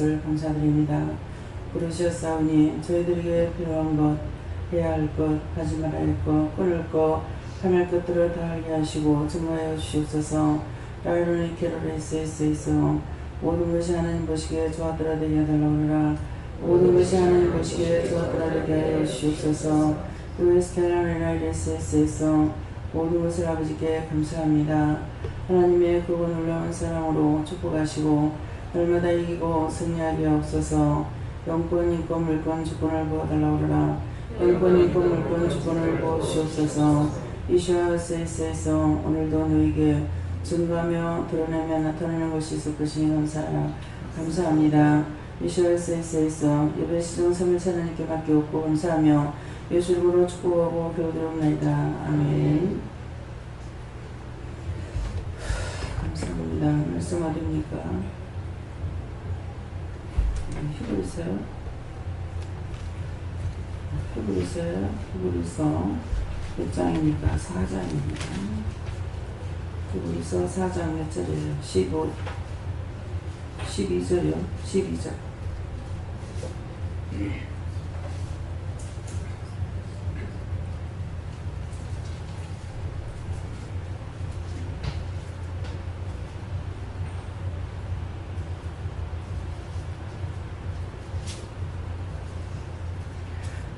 것을 감사드립니다. 부르셨사오니 저희들에게 필요한 것, 해야 할 것, 하지 말아야 할 것, 끊을 것, 하늘 것들을 다 알게 하시고 증거하여 주시옵소서. 라이로니 케로레스에서 모든 것이 하나님 보시기에 좋았더라 되게 해달라고 하라. 모든 것이 하나님 보시기에 좋았더라 되게 하여 주시옵소서. 루에스텔라레라이레스에서 모든 것을 아버지께 감사합니다. 하나님의 그거 놀라운 사랑으로 축복하시고 날마다 이기고 승리하게 하옵소서. 영권, 인권, 물권, 주권을 부어달라고 하라. 영권, 인권, 물권, 주권을 부어주시옵소서. 이슈아세에서 오늘도 너에게 증거하며 드러내며 나타내는 것이 있을 것이니 감사합니다. 이슈아세에서 예배 시정 3일차 하나님께 맡기옵고 감사하며 예수 이름으로 축복하고 기도드립니다. 아멘. 감사합니다. 말씀 어디입니까? 히브리서 몇 장입니까? 4장입니다. 히브리서 4장 몇 절이에요? 12절이요? 12절.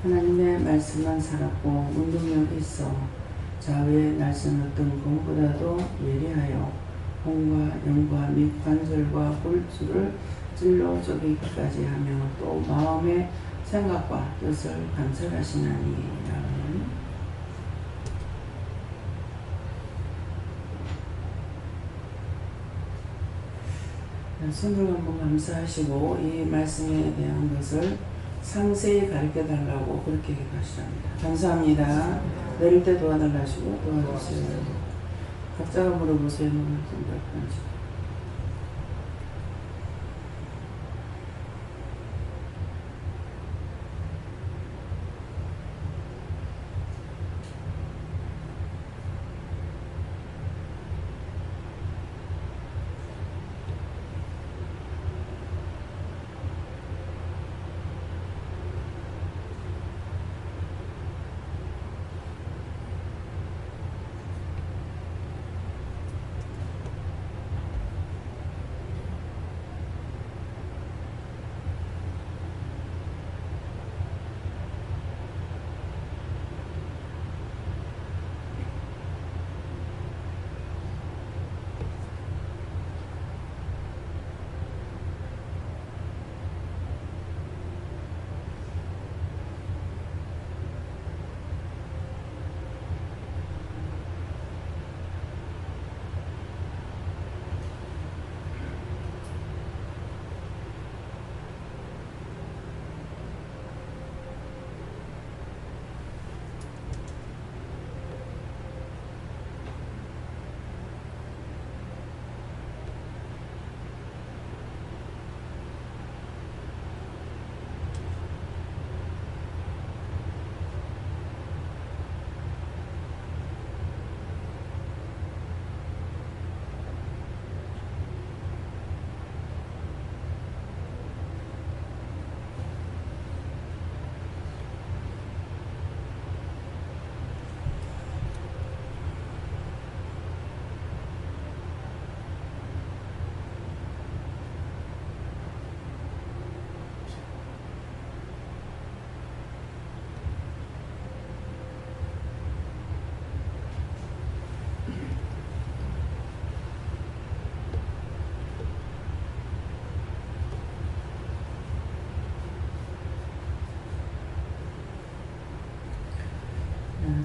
하나님의 말씀만 살았고 운동력이 있어 좌우의 날선 어떤 공보다도 예리하여 혼과 영과 및 관절과 골수를 찔러 쪼개기까지 하며 또 마음의 생각과 뜻을 감찰하시나니. 손을 한번 감사하시고 이 말씀에 대한 것을 상세히 가르쳐달라고 그렇게 기도하시랍니다. 감사합니다. 내릴 때 도와달라시고 도와주세요. 각자가 물어보세요.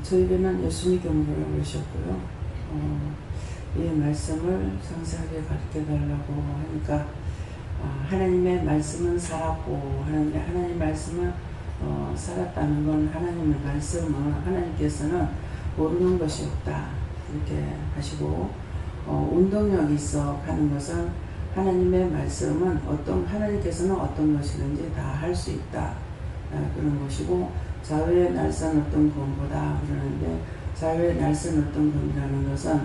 저에게는 예수님 경고를 하셨고요. 이 말씀을 상세하게 가르쳐달라고 하니까 하나님의 말씀은 살았고 하는데 하나님 말씀은 살았다는 건 하나님의 말씀은 하나님께서는 모르는 것이 없다 이렇게 하시고 운동력이 있어 하는 것은 하나님의 말씀은 하나님께서는 어떤 것이든지 다 할 수 있다 그런 것이고 자유의 날선 어떤 검보다 그러는데 자유의 날선 어떤 검이라는 것은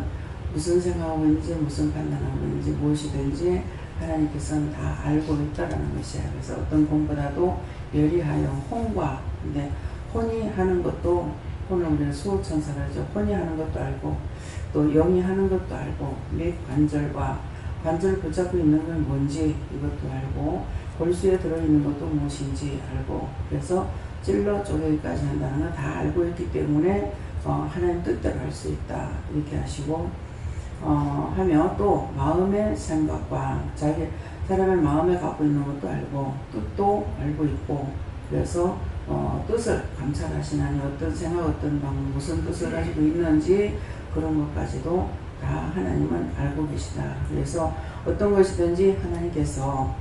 무슨 생각하고 있는지 무슨 판단하고 있는지 무엇이든지 하나님께서는 다 알고 있다라는 것이야. 그래서 어떤 공보다도 예리하여 혼과, 근데 혼이 하는 것도, 혼은 우리는 수호천사라 하죠. 혼이 하는 것도 알고 또 영이 하는 것도 알고 및 관절 붙잡고 있는 건 뭔지 이것도 알고 골수에 들어있는 것도 무엇인지 알고, 그래서 찔러 쪼개기까지 한다는 건 다 알고 있기 때문에 하나님 뜻대로 할 수 있다 이렇게 하시고, 하며 또 마음의 생각과 사람의 마음에 갖고 있는 것도 알고 뜻도 알고 있고, 그래서 뜻을 감찰하시나니 어떤 생각 어떤 방법 무슨 뜻을 가지고 있는지 그런 것까지도 다 하나님은 알고 계시다. 그래서 어떤 것이든지 하나님께서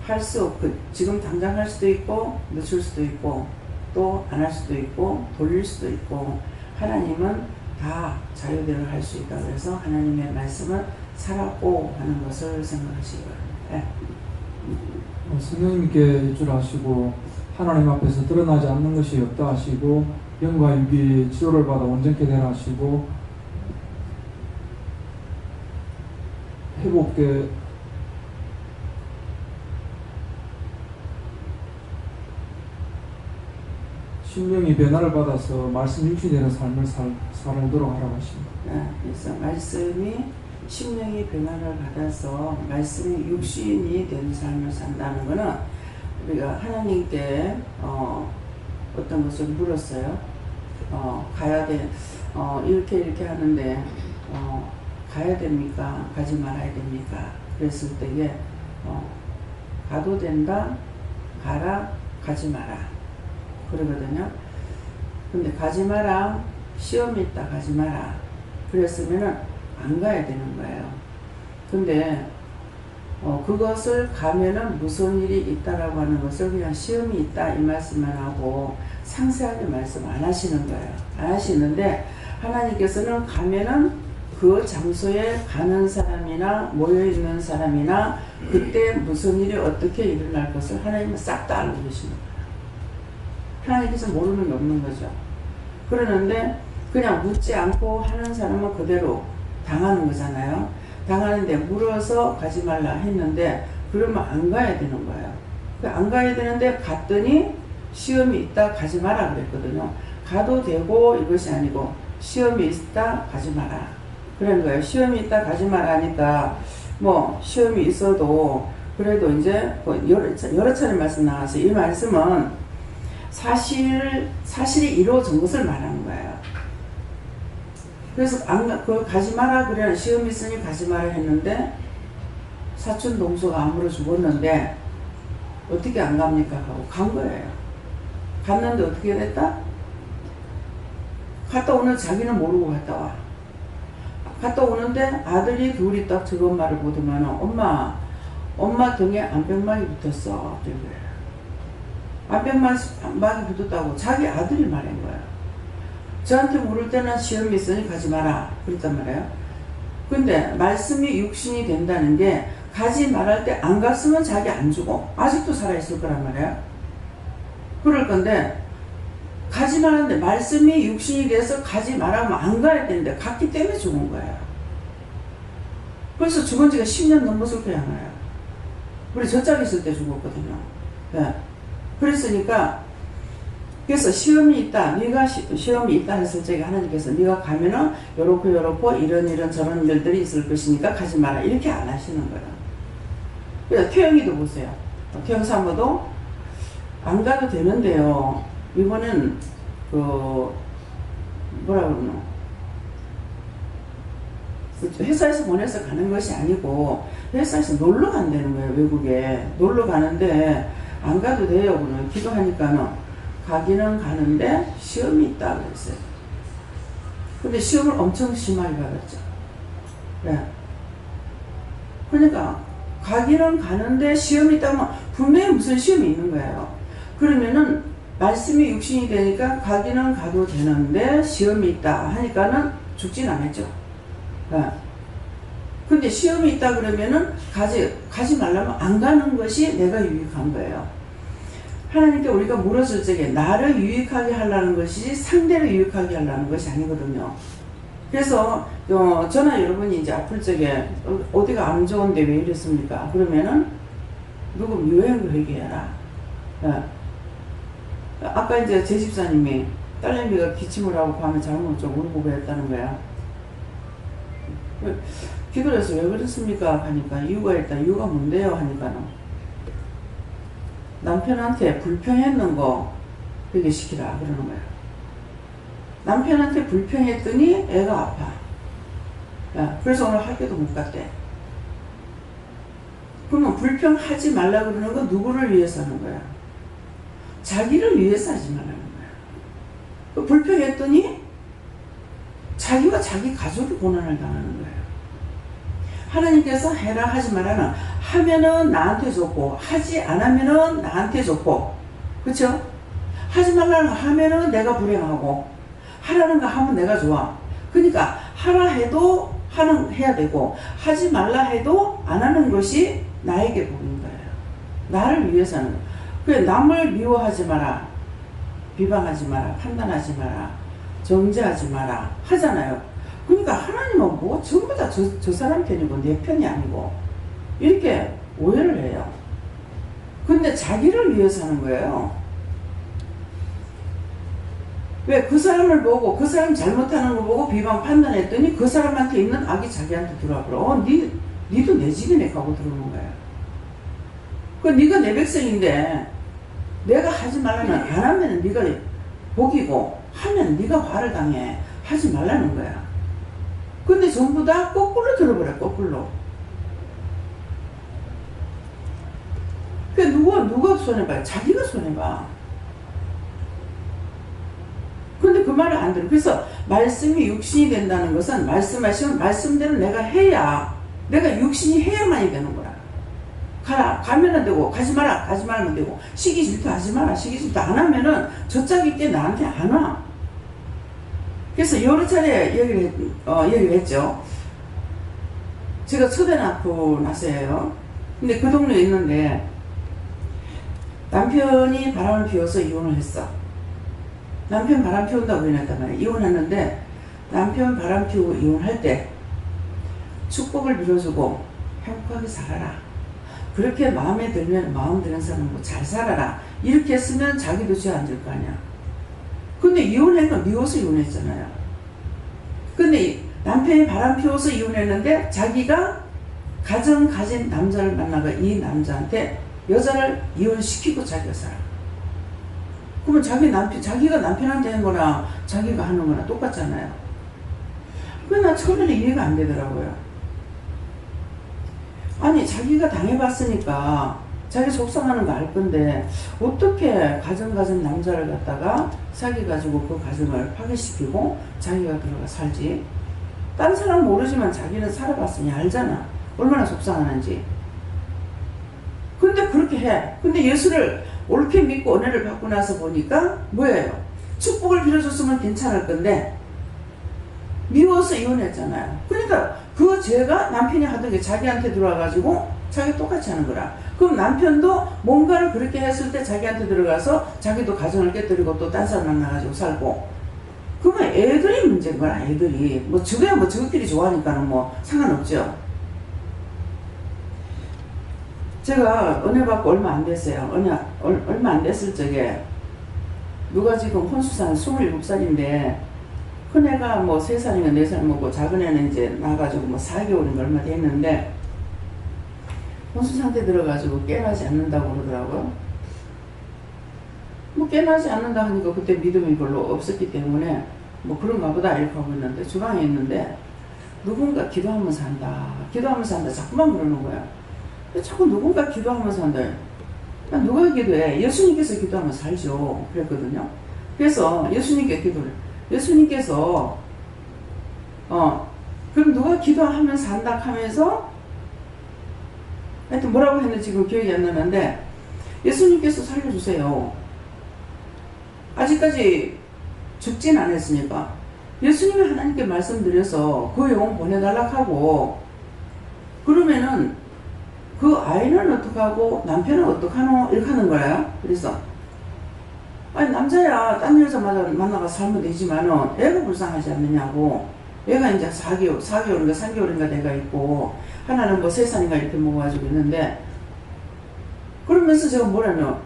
할 수 없고 지금 당장 할 수도 있고 늦출 수도 있고 또 안 할 수도 있고 돌릴 수도 있고, 하나님은 다 자유대로 할 수 있다. 그래서 하나님의 말씀은 살았고 하는 것을 생각하시기 바랍니다. 성령님께 일주하시고 하나님 앞에서 드러나지 않는 것이 없다 하시고 영과 육이 치료를 받아 온전케 되라 하시고 회복돼 심령이 변화를 받아서 말씀 육신되는 삶을 살도록 하라고 하십니다. 그래서 말씀이 심령이 변화를 받아서 말씀이 육신이 된 삶을 산다는 것은 우리가 하나님께 어떤 것을 물었어요. 가야 돼. 이렇게 하는데 가야 됩니까? 가지 말아야 됩니까? 그랬을 때에 가도 된다, 가라, 가지 마라 그러거든요. 근데 가지 마라, 시험이 있다, 가지 마라 그랬으면은 안 가야 되는 거예요. 근데 그것을 가면은 무슨 일이 있다라고 하는 것을 그냥 시험이 있다 이 말씀만 하고 상세하게 말씀 안 하시는 거예요. 안 하시는데 하나님께서는 가면은 그 장소에 가는 사람이나 모여있는 사람이나 그때 무슨 일이 어떻게 일어날 것을 하나님은 싹 다 알고 계시는 거예요. 하나님께서 모르는 게 없는 거죠. 그러는데 그냥 묻지 않고 하는 사람은 그대로 당하는 거잖아요. 당하는데 물어서 가지 말라 했는데 그러면 안 가야 되는 거예요. 안 가야 되는데 갔더니 시험이 있다 가지 마라 그랬거든요. 가도 되고 이것이 아니고 시험이 있다 가지 마라 그런 거예요. 시험이 있다 가지 마라 하니까 뭐 시험이 있어도 그래도 이제 여러 차례 말씀 나와서 이 말씀은 사실이 이루어진 것을 말하는 거예요. 그래서 가지 마라 그래 시험 있으니 가지 마라 했는데 사촌 동서가 안 물어 죽었는데 어떻게 안 갑니까 하고 간 거예요. 갔는데 어떻게 됐다? 갔다 오는 자기는 모르고 갔다 와. 갔다 오는데 아들이 둘이 딱 저것 말을 보더만 엄마 등에 안병막이 붙었어. 안병막이 붙었다고 자기 아들이 말한 거야. 저한테 물을 때는 시험이 있으니 가지 마라 그랬단 말이에요. 근데 말씀이 육신이 된다는 게 가지 말할 때 안 갔으면 자기 안 죽어. 아직도 살아있을 거란 말이에요. 그럴 건데 가지 말았는데 말씀이 육신이 돼서 가지 말라면 안 가야 되는데 갔기 때문에 죽은 거예요. 그래서 죽은 지가 10년 넘었을 거야 말이에요. 우리 저짝에 있을 때 죽었거든요. 네. 그래서 시험이 있다. 네가 시험이 있다 했을 적에 하나님께서 네가 가면은 요렇고 이런 저런 일들이 있을 것이니까 가지 마라 이렇게 안 하시는 거예요. 그래서 태영이도 보세요. 태영 사모도 안 가도 되는데요. 이거는 뭐라 그러노? 회사에서 보내서 가는 것이 아니고 회사에서 놀러 간다는 거예요. 외국에 놀러 가는데 안 가도 돼요. 그는 기도하니까는 가기는 가는데 시험이 있다 그랬어요. 근데 시험을 엄청 심하게 받았죠. 네. 그러니까 가기는 가는데 시험이 있다면 분명히 무슨 시험이 있는 거예요. 그러면은 말씀이 육신이 되니까 가기는 가도 되는데 시험이 있다 하니까는 죽진 않았죠. 네. 근데 시험이 있다 그러면은 가지 말라면 안 가는 것이 내가 유익한 거예요. 하나님께 우리가 물었을 적에 나를 유익하게 하려는 것이지 상대를 유익하게 하려는 것이 아니거든요. 그래서 저나 여러분이 이제 아플 적에 어디가 안 좋은데 왜 이랬습니까? 그러면은 누구 묘행을 회개해라. 아까 이제 제 집사님이 딸내미가 기침을 하고 밤에 잠을 좀 울고 그랬다는 거야. 기도를 해서 왜 그랬습니까? 하니까 이유가 있다. 이유가 뭔데요? 하니까는 남편한테 불평했는 거 회개시키라 그러는 거야. 남편한테 불평했더니 애가 아파. 그래서 오늘 학교도 못 갔대. 그러면 불평하지 말라 그러는 건 누구를 위해서 하는 거야? 자기를 위해서 하지 말라는 거야. 불평했더니 자기와 자기 가족이 고난을 당하는 거예요. 하나님께서 해라 하지 말라는, 하면은 나한테 좋고 하지 않으면은 나한테 좋고, 그쵸? 하지 말라는 거 하면은 내가 불행하고, 하라는 거 하면 내가 좋아. 그러니까 하라 해도 해야 되고, 하지 말라 해도 안 하는 것이 나에게 복인 거예요. 나를 위해서는. 그래, 남을 미워하지 마라, 비방하지 마라, 판단하지 마라, 정죄하지 마라 하잖아요. 그러니까 하나님은 뭐 전부 다 저 사람 편이고 내 편이 아니고 이렇게 오해를 해요. 근데 자기를 위해서 하는 거예요. 왜? 그 사람을 보고 그 사람 잘못하는 거 보고 비방 판단했더니 그 사람한테 있는 악이 자기한테 들어와 버려. 니도 내 집이네 하고 들어오는 거야. 그 니가 내 백성인데 내가 하지 말라면 안 하면 니가 복이고 하면 니가 화를 당해. 하지 말라는 거야. 근데 전부 다 거꾸로 들어버려. 거꾸로. 그 누가 손해봐요? 자기가 손해봐. 근데 그 말을 안 들어. 그래서 말씀이 육신이 된다는 것은 말씀하시면 말씀대로 내가 해야, 내가 육신이 해야만이 되는 거라. 가라, 가면은 되고, 가지 마라, 가지 말면 되고, 시기 질투하지 마라, 시기 질투 안 하면은 저 짝이 때 나한테 안 와. 그래서 여러 차례 얘기를 했죠. 제가 초대 낳고 나서예요. 근데 그 동네에 있는데 남편이 바람을 피워서 이혼을 했어. 남편 바람 피운다고 해놨단 말이야. 이혼했는데 남편 바람 피우고 이혼할 때 축복을 빌어주고 행복하게 살아라. 그렇게 마음에 들면 마음 드는 사람하고 잘 살아라. 이렇게 했으면 자기도 죄 안 질 거 아니야. 근데 이혼한 건 미워서 이혼했잖아요. 근데 남편이 바람 피워서 이혼했는데 자기가 가정 가진 남자를 만나가 이 남자한테 여자를 이혼시키고 자기가 살아. 그러면 자기가 남편한테 한 거나 자기가 하는 거나 똑같잖아요. 그게 나 처음에는 이해가 안 되더라고요. 아니, 자기가 당해봤으니까 자기 속상하는 거 알 건데 어떻게 가정 가진 남자를 갖다가 사귀어가지고 그 가정을 파괴시키고 자기가 들어가 살지? 딴 사람 모르지만 자기는 살아봤으니 알잖아. 얼마나 속상하는지. 근데 그렇게 해. 근데 예수를 옳게 믿고 은혜를 받고 나서 보니까 뭐예요? 축복을 빌어줬으면 괜찮을 건데 미워서 이혼했잖아요. 그러니까 그 죄가 남편이 하던 게 자기한테 들어와가지고 자기 똑같이 하는 거라. 그럼 남편도 뭔가를 그렇게 했을 때 자기한테 들어가서 자기도 가정을 깨뜨리고 또 딴 사람 만나가지고 살고. 그러면 애들이 문제인 거라. 애들이 뭐 저끼리 좋아하니까는 뭐 상관없죠. 제가 은혜 받고 얼마 안 됐어요. 얼마 안 됐을 적에 누가 지금 혼수산 27살인데 큰 애가 뭐 3살인가 4살 먹고 작은 애는 이제 나가지고 뭐 4개월인가 얼마 됐는데 혼수 상태 들어가지고 깨나지 않는다고 그러더라고요. 뭐 깨나지 않는다 하니까 그때 믿음이 별로 없었기 때문에 뭐 그런가 보다 이렇게 하고 있는데 주방에 있는데 누군가 기도하면서 한다. 기도하면서 한다. 자꾸만 그러는 거야. 자꾸 누군가 기도하면서 한다. 누가 기도해? 예수님께서 기도하면서 살죠. 그랬거든요. 그래서 예수님께 기도를. 예수님께서 그럼 누가 기도하면서 한다 하면서 하여튼 뭐라고 했는지 지금 기억이 안 나는데 예수님께서 살려주세요. 아직까지 죽진 않았으니까 예수님이 하나님께 말씀드려서 그 영혼 보내달라고 하고 그러면은 그 아이는 어떡하고 남편은 어떡하노 이렇게 하는 거예요. 그래서 아니 남자야 딴 여자 만나가 살면 되지만은 애가 불쌍하지 않느냐고. 얘가 이제 4개월인가 3개월인가 내가 있고, 하나는 뭐 3살인가 이렇게 먹어가지고 있는데, 그러면서 제가 뭐라면,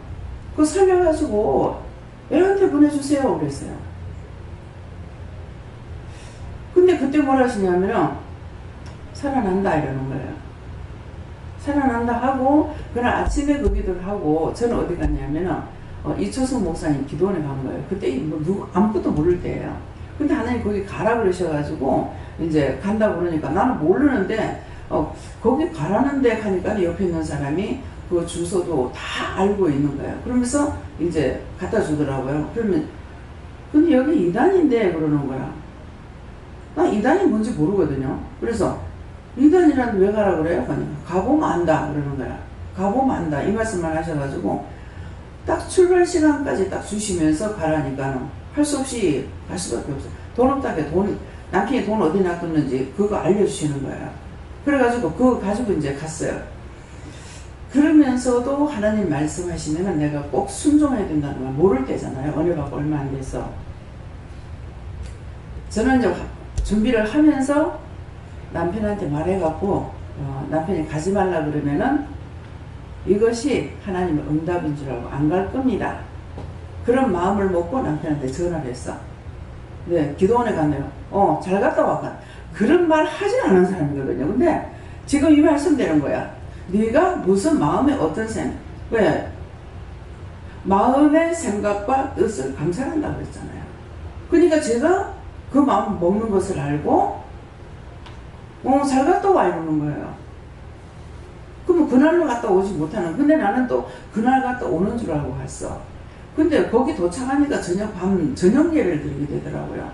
그거 살려가지고 애한테 보내주세요. 그랬어요. 근데 그때 뭐라 하시냐면은, 살아난다 이러는 거예요. 살아난다 하고, 그날 아침에 그 기도를 하고, 저는 어디 갔냐면은, 이초성 목사님 기도원에 간 거예요. 그때 뭐 누구, 아무것도 모를 때예요. 근데 하나님 거기 가라 그러셔가지고, 이제 간다고 그러니까 나는 모르는데, 거기 가라는데 가니까 옆에 있는 사람이 그 주소도 다 알고 있는 거예요. 그러면서 이제 갖다 주더라고요. 그러면, 근데 여기 이단인데 그러는 거야. 나 이단이 뭔지 모르거든요. 그래서, 이단이라는데 왜 가라 그래요? 그러니까 가보면 안다 그러는 거야. 가보면 안다 이 말씀만 하셔가지고 딱 출발 시간까지 딱 주시면서 가라니까는 할 수 없이 갈 수밖에 없어요. 돈 없다게 남편이 돈 어디 놔뒀는지 그거 알려주시는 거예요. 그래가지고 그거 가지고 이제 갔어요. 그러면서도 하나님 말씀하시면은 내가 꼭 순종해야 된다는 걸 모를 때잖아요. 은혜 받고 얼마 안 돼서. 저는 이제 준비를 하면서 남편한테 말해갖고 남편이 가지 말라 그러면은 이것이 하나님의 응답인 줄 알고 안 갈 겁니다. 그런 마음을 먹고 남편한테 전화를 했어. 네, 기도원에 갔네요. 잘 갔다 왔다. 그런 말 하진 않은 사람이거든요. 근데 지금 이 말씀 되는 거야. 네가 무슨 마음의 어떤 왜? 마음의 생각과 뜻을 감찰한다고 그랬잖아요. 그러니까 제가 그 마음 먹는 것을 알고 잘 갔다 와 이러는 거예요. 그러면 그날로 갔다 오지 못하는. 근데 나는 또 그날 갔다 오는 줄 알고 갔어. 근데 거기 도착하니까 저녁 예배를 드리게 되더라고요.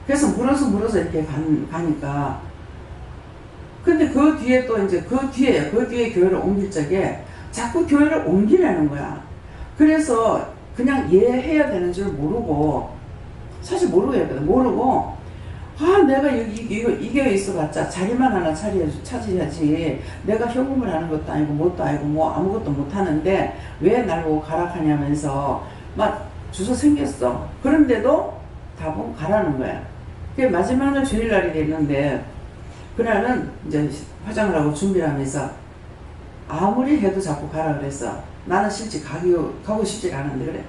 그래서 물어서 이렇게 가니까. 근데 그 뒤에 또 이제 그 뒤에 교회를 옮길 적에 자꾸 교회를 옮기라는 거야. 그래서 그냥 예해야 되는 줄 모르고, 사실 모르고 했거든. 모르고, 내가 이 교회에 있어봤자 자리만 하나 찾아야지. 내가 현금을 하는 것도 아니고, 뭣도 아니고, 뭐 아무것도 못하는데, 왜 날 보고 가라 하냐면서, 막 주소 생겼어. 그런데도 답은 가라는 거야. 그게 마지막 날 주일날이 됐는데, 그날은 이제 화장을 하고 준비를 하면서, 아무리 해도 자꾸 가라 그랬어. 나는 실제 가고 싶지 않은데, 그래.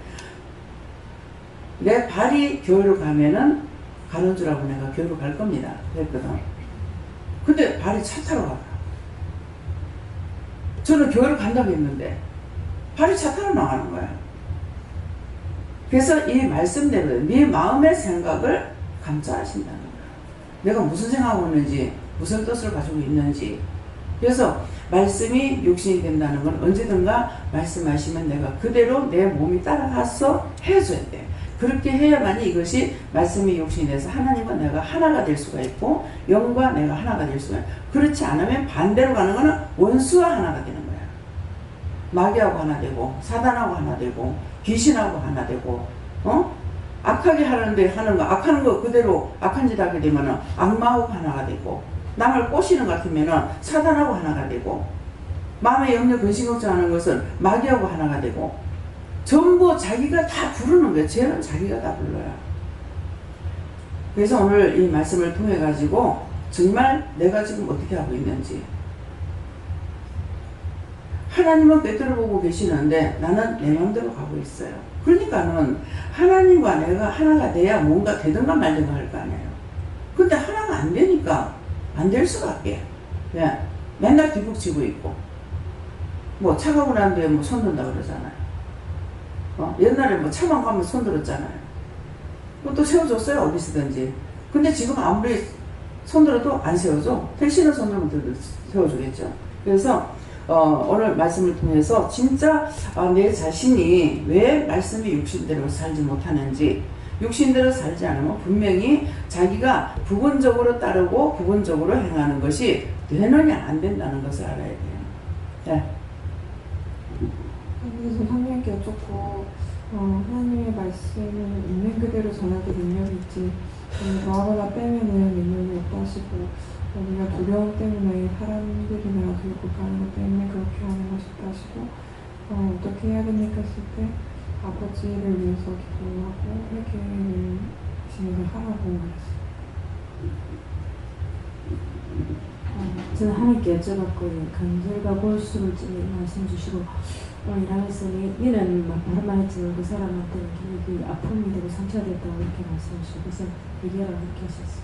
내 발이 교회로 가면은, 가는 줄 알고 내가 교회로 갈 겁니다. 그랬거든. 근데 발이 차 타러 가더라. 저는 교회로 간다고 했는데 발이 차 타러 나가는 거야. 그래서 이 말씀대로 네 마음의 생각을 감찰하신다는 거야. 내가 무슨 생각하고 있는지, 무슨 뜻을 가지고 있는지. 그래서 말씀이 육신이 된다는 건 언제든가 말씀하시면 내가 그대로 내 몸이 따라가서 해줘야 돼. 그렇게 해야만이 이것이 말씀이 육신이 돼서 하나님과 내가 하나가 될 수가 있고, 영과 내가 하나가 될 수가 있고, 그렇지 않으면 반대로 가는 거는 원수와 하나가 되는 거야. 마귀하고 하나 되고, 사단하고 하나 되고, 귀신하고 하나 되고, 악하게 하는 거, 악하는 거 그대로 악한 짓 하게 되면은 악마하고 하나가 되고, 남을 꼬시는 것 같으면은 사단하고 하나가 되고, 마음에 염려 근심 걱정하는 것은 마귀하고 하나가 되고, 전부 자기가 다 부르는 거예요. 죄는 자기가 다 불러요. 그래서 오늘 이 말씀을 통해 가지고 정말 내가 지금 어떻게 하고 있는지, 하나님은 꿰뚫어 보고 계시는데 나는 내 마음대로 가고 있어요. 그러니까는 하나님과 내가 하나가 돼야 뭔가 되든가 말든가 할 거 아니에요. 근데 하나가 안 되니까 안 될 수밖에. 예. 맨날 뒤북치고 있고, 뭐 차가고 난 뒤에 뭐 손든다 그러잖아요. 옛날에 뭐 차만 가면 손들었잖아요. 또 세워줬어요, 어디서든지. 근데 지금 아무리 손들어도 안 세워줘. 택시는 손들면 세워주겠죠. 그래서 오늘 말씀을 통해서 진짜 내 자신이 왜 말씀이 육신대로 살지 못하는지, 육신대로 살지 않으면 분명히 자기가 부분적으로 따르고 부분적으로 행하는 것이 되느냐 안 된다는 것을 알아야 돼요. 네. 그래서 성령께 여쭙고, 하나님의 말씀을 있는 그대로 전하기 능력이 있지, 더하거나 빼면은 능력이 없다 하시고, 우리가 두려움 때문에 사람들이나 그리고 가는 것 때문에 그렇게 하는 것이다 하시고, 어떻게 해야 됩니까 했을 때 아버지를 위해서 기도하고 회개를 진행을 하라고 말했어요. 저는 하나님께 여쭤봤고요. 간절과 골수를 말씀 주시고 일하면서 니는 막 바람만 했지만 그 사람한테는 그 아픔이 되고 상처가 됐다고 이렇게 말씀하시고 그래서 얘기하라고 이렇게 하셨어요.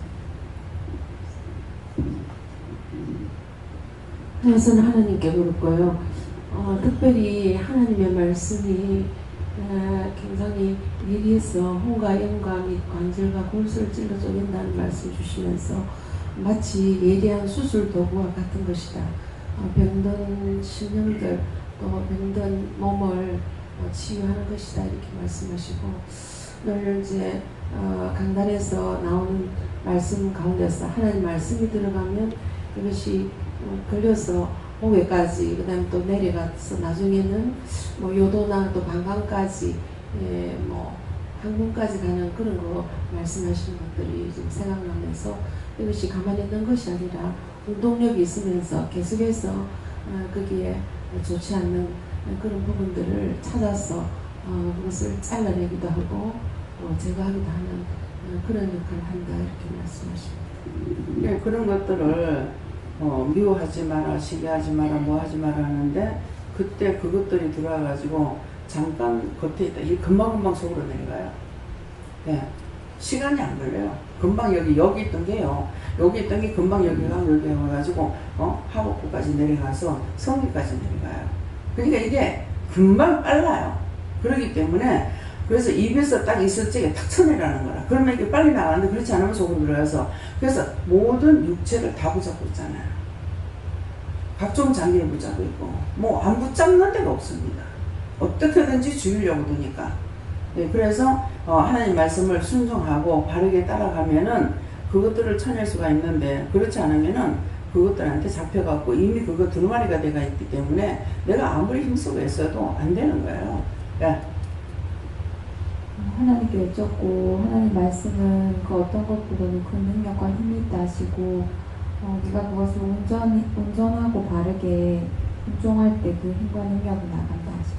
그래서는 하나님께 물었고요. 특별히 하나님의 말씀이 굉장히 예리해서 혼과 영과 및 관절과 골수를 찔러 쪼갠다는 말씀 주시면서 마치 예리한 수술 도구와 같은 것이다. 병든 신령들 또 병든 몸을 치유하는 것이다 이렇게 말씀하시고 늘 이제 강단에서 나오는 말씀 가운데서 하나님 말씀이 들어가면 이것이 걸려서 목에까지 그다음에 또 내려가서 나중에는 뭐 요도나 또 방광까지 뭐 항문까지 가는 그런 거 말씀하시는 것들이 지금 생각나면서 이것이 가만히 있는 것이 아니라 운동력이 있으면서 계속해서 거기에 좋지 않는 그런 부분들을 찾아서 그것을 잘라내기도 하고 제거하기도 하는 그런 역할을 한다 이렇게 말씀하십니다. 네, 그런 것들을 미워하지 마라, 시기하지 마라, 뭐 하지 마라 하는데 그때 그것들이 들어와가지고 잠깐 겉에 있다. 이 금방금방 속으로 내려가요. 네. 시간이 안 걸려요. 금방 여기 있던 게요. 여기 있던 게 금방 여기 와가지고 하복부까지 내려가서 성기까지 내려가요. 그러니까 이게 금방 빨라요. 그렇기 때문에 그래서 입에서 딱 있을 적에 탁 쳐내라는 거라. 그러면 이게 빨리 나가는데 그렇지 않으면 속으로 들어가서 그래서 모든 육체를 다 붙잡고 있잖아요. 각종 장기를 붙잡고 있고 뭐 안 붙잡는 데가 없습니다. 어떻게든지 죽이려고 드니까. 네, 그래서 하나님 말씀을 순종하고 바르게 따라가면은 그것들을 쳐낼 수가 있는데 그렇지 않으면은 그것들한테 잡혀갖고 이미 그거 두루마리가 돼가 있기 때문에 내가 아무리 힘쓰고 애써도 안 되는 거예요. 야. 하나님께 여쭙고 하나님 말씀은 그 어떤 것보다도 큰 능력과 힘이 있다 하시고 네가 그것을 온전하고 바르게 순종할 때 그 힘과 능력이 나간다 하십니다.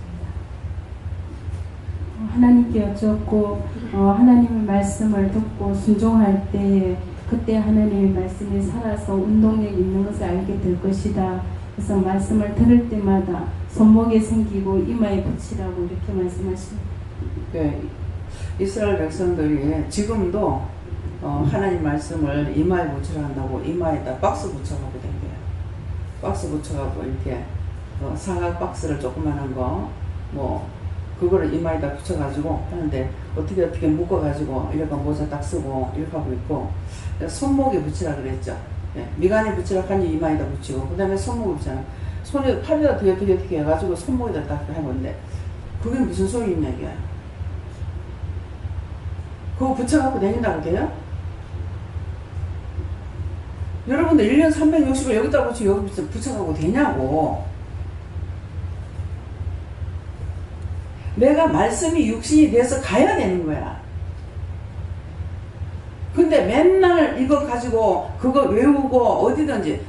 하나님께 여쭙고 하나님의 말씀을 듣고 순종할 때 그때 하나님의 말씀이 살아서 운동력 있는 것을 알게 될 것이다. 그래서 말씀을 들을 때마다 손목에 생기고 이마에 붙이라고 이렇게 말씀하십니다. 네, 이스라엘 백성들이 지금도 하나님 말씀을 이마에 붙이라 한다고 이마에다 박스 붙여가고 댕겨요. 박스 붙여가고 이렇게 사각 박스를 조그만한 거 그거를 이마에다 붙여가지고 하는데 어떻게 묶어가지고 이렇게 모자 딱 쓰고 이렇게 하고 있고 손목에 붙이라 그랬죠. 예, 미간에 붙이라 하니 이마에다 붙이고 그 다음에 손목에 붙이라 손에 팔에다 어떻게 해가지고 손목에다 딱 해본데 그게 무슨 소리 있냐 이게. 그거 붙여갖고 다닌다고 돼요? 여러분들 1년 360일 여기다 붙이고 여기 붙여갖고 되냐고. 내가 말씀이 육신이 돼서 가야 되는 거야. 근데 맨날 이거 가지고 그거 외우고 어디든지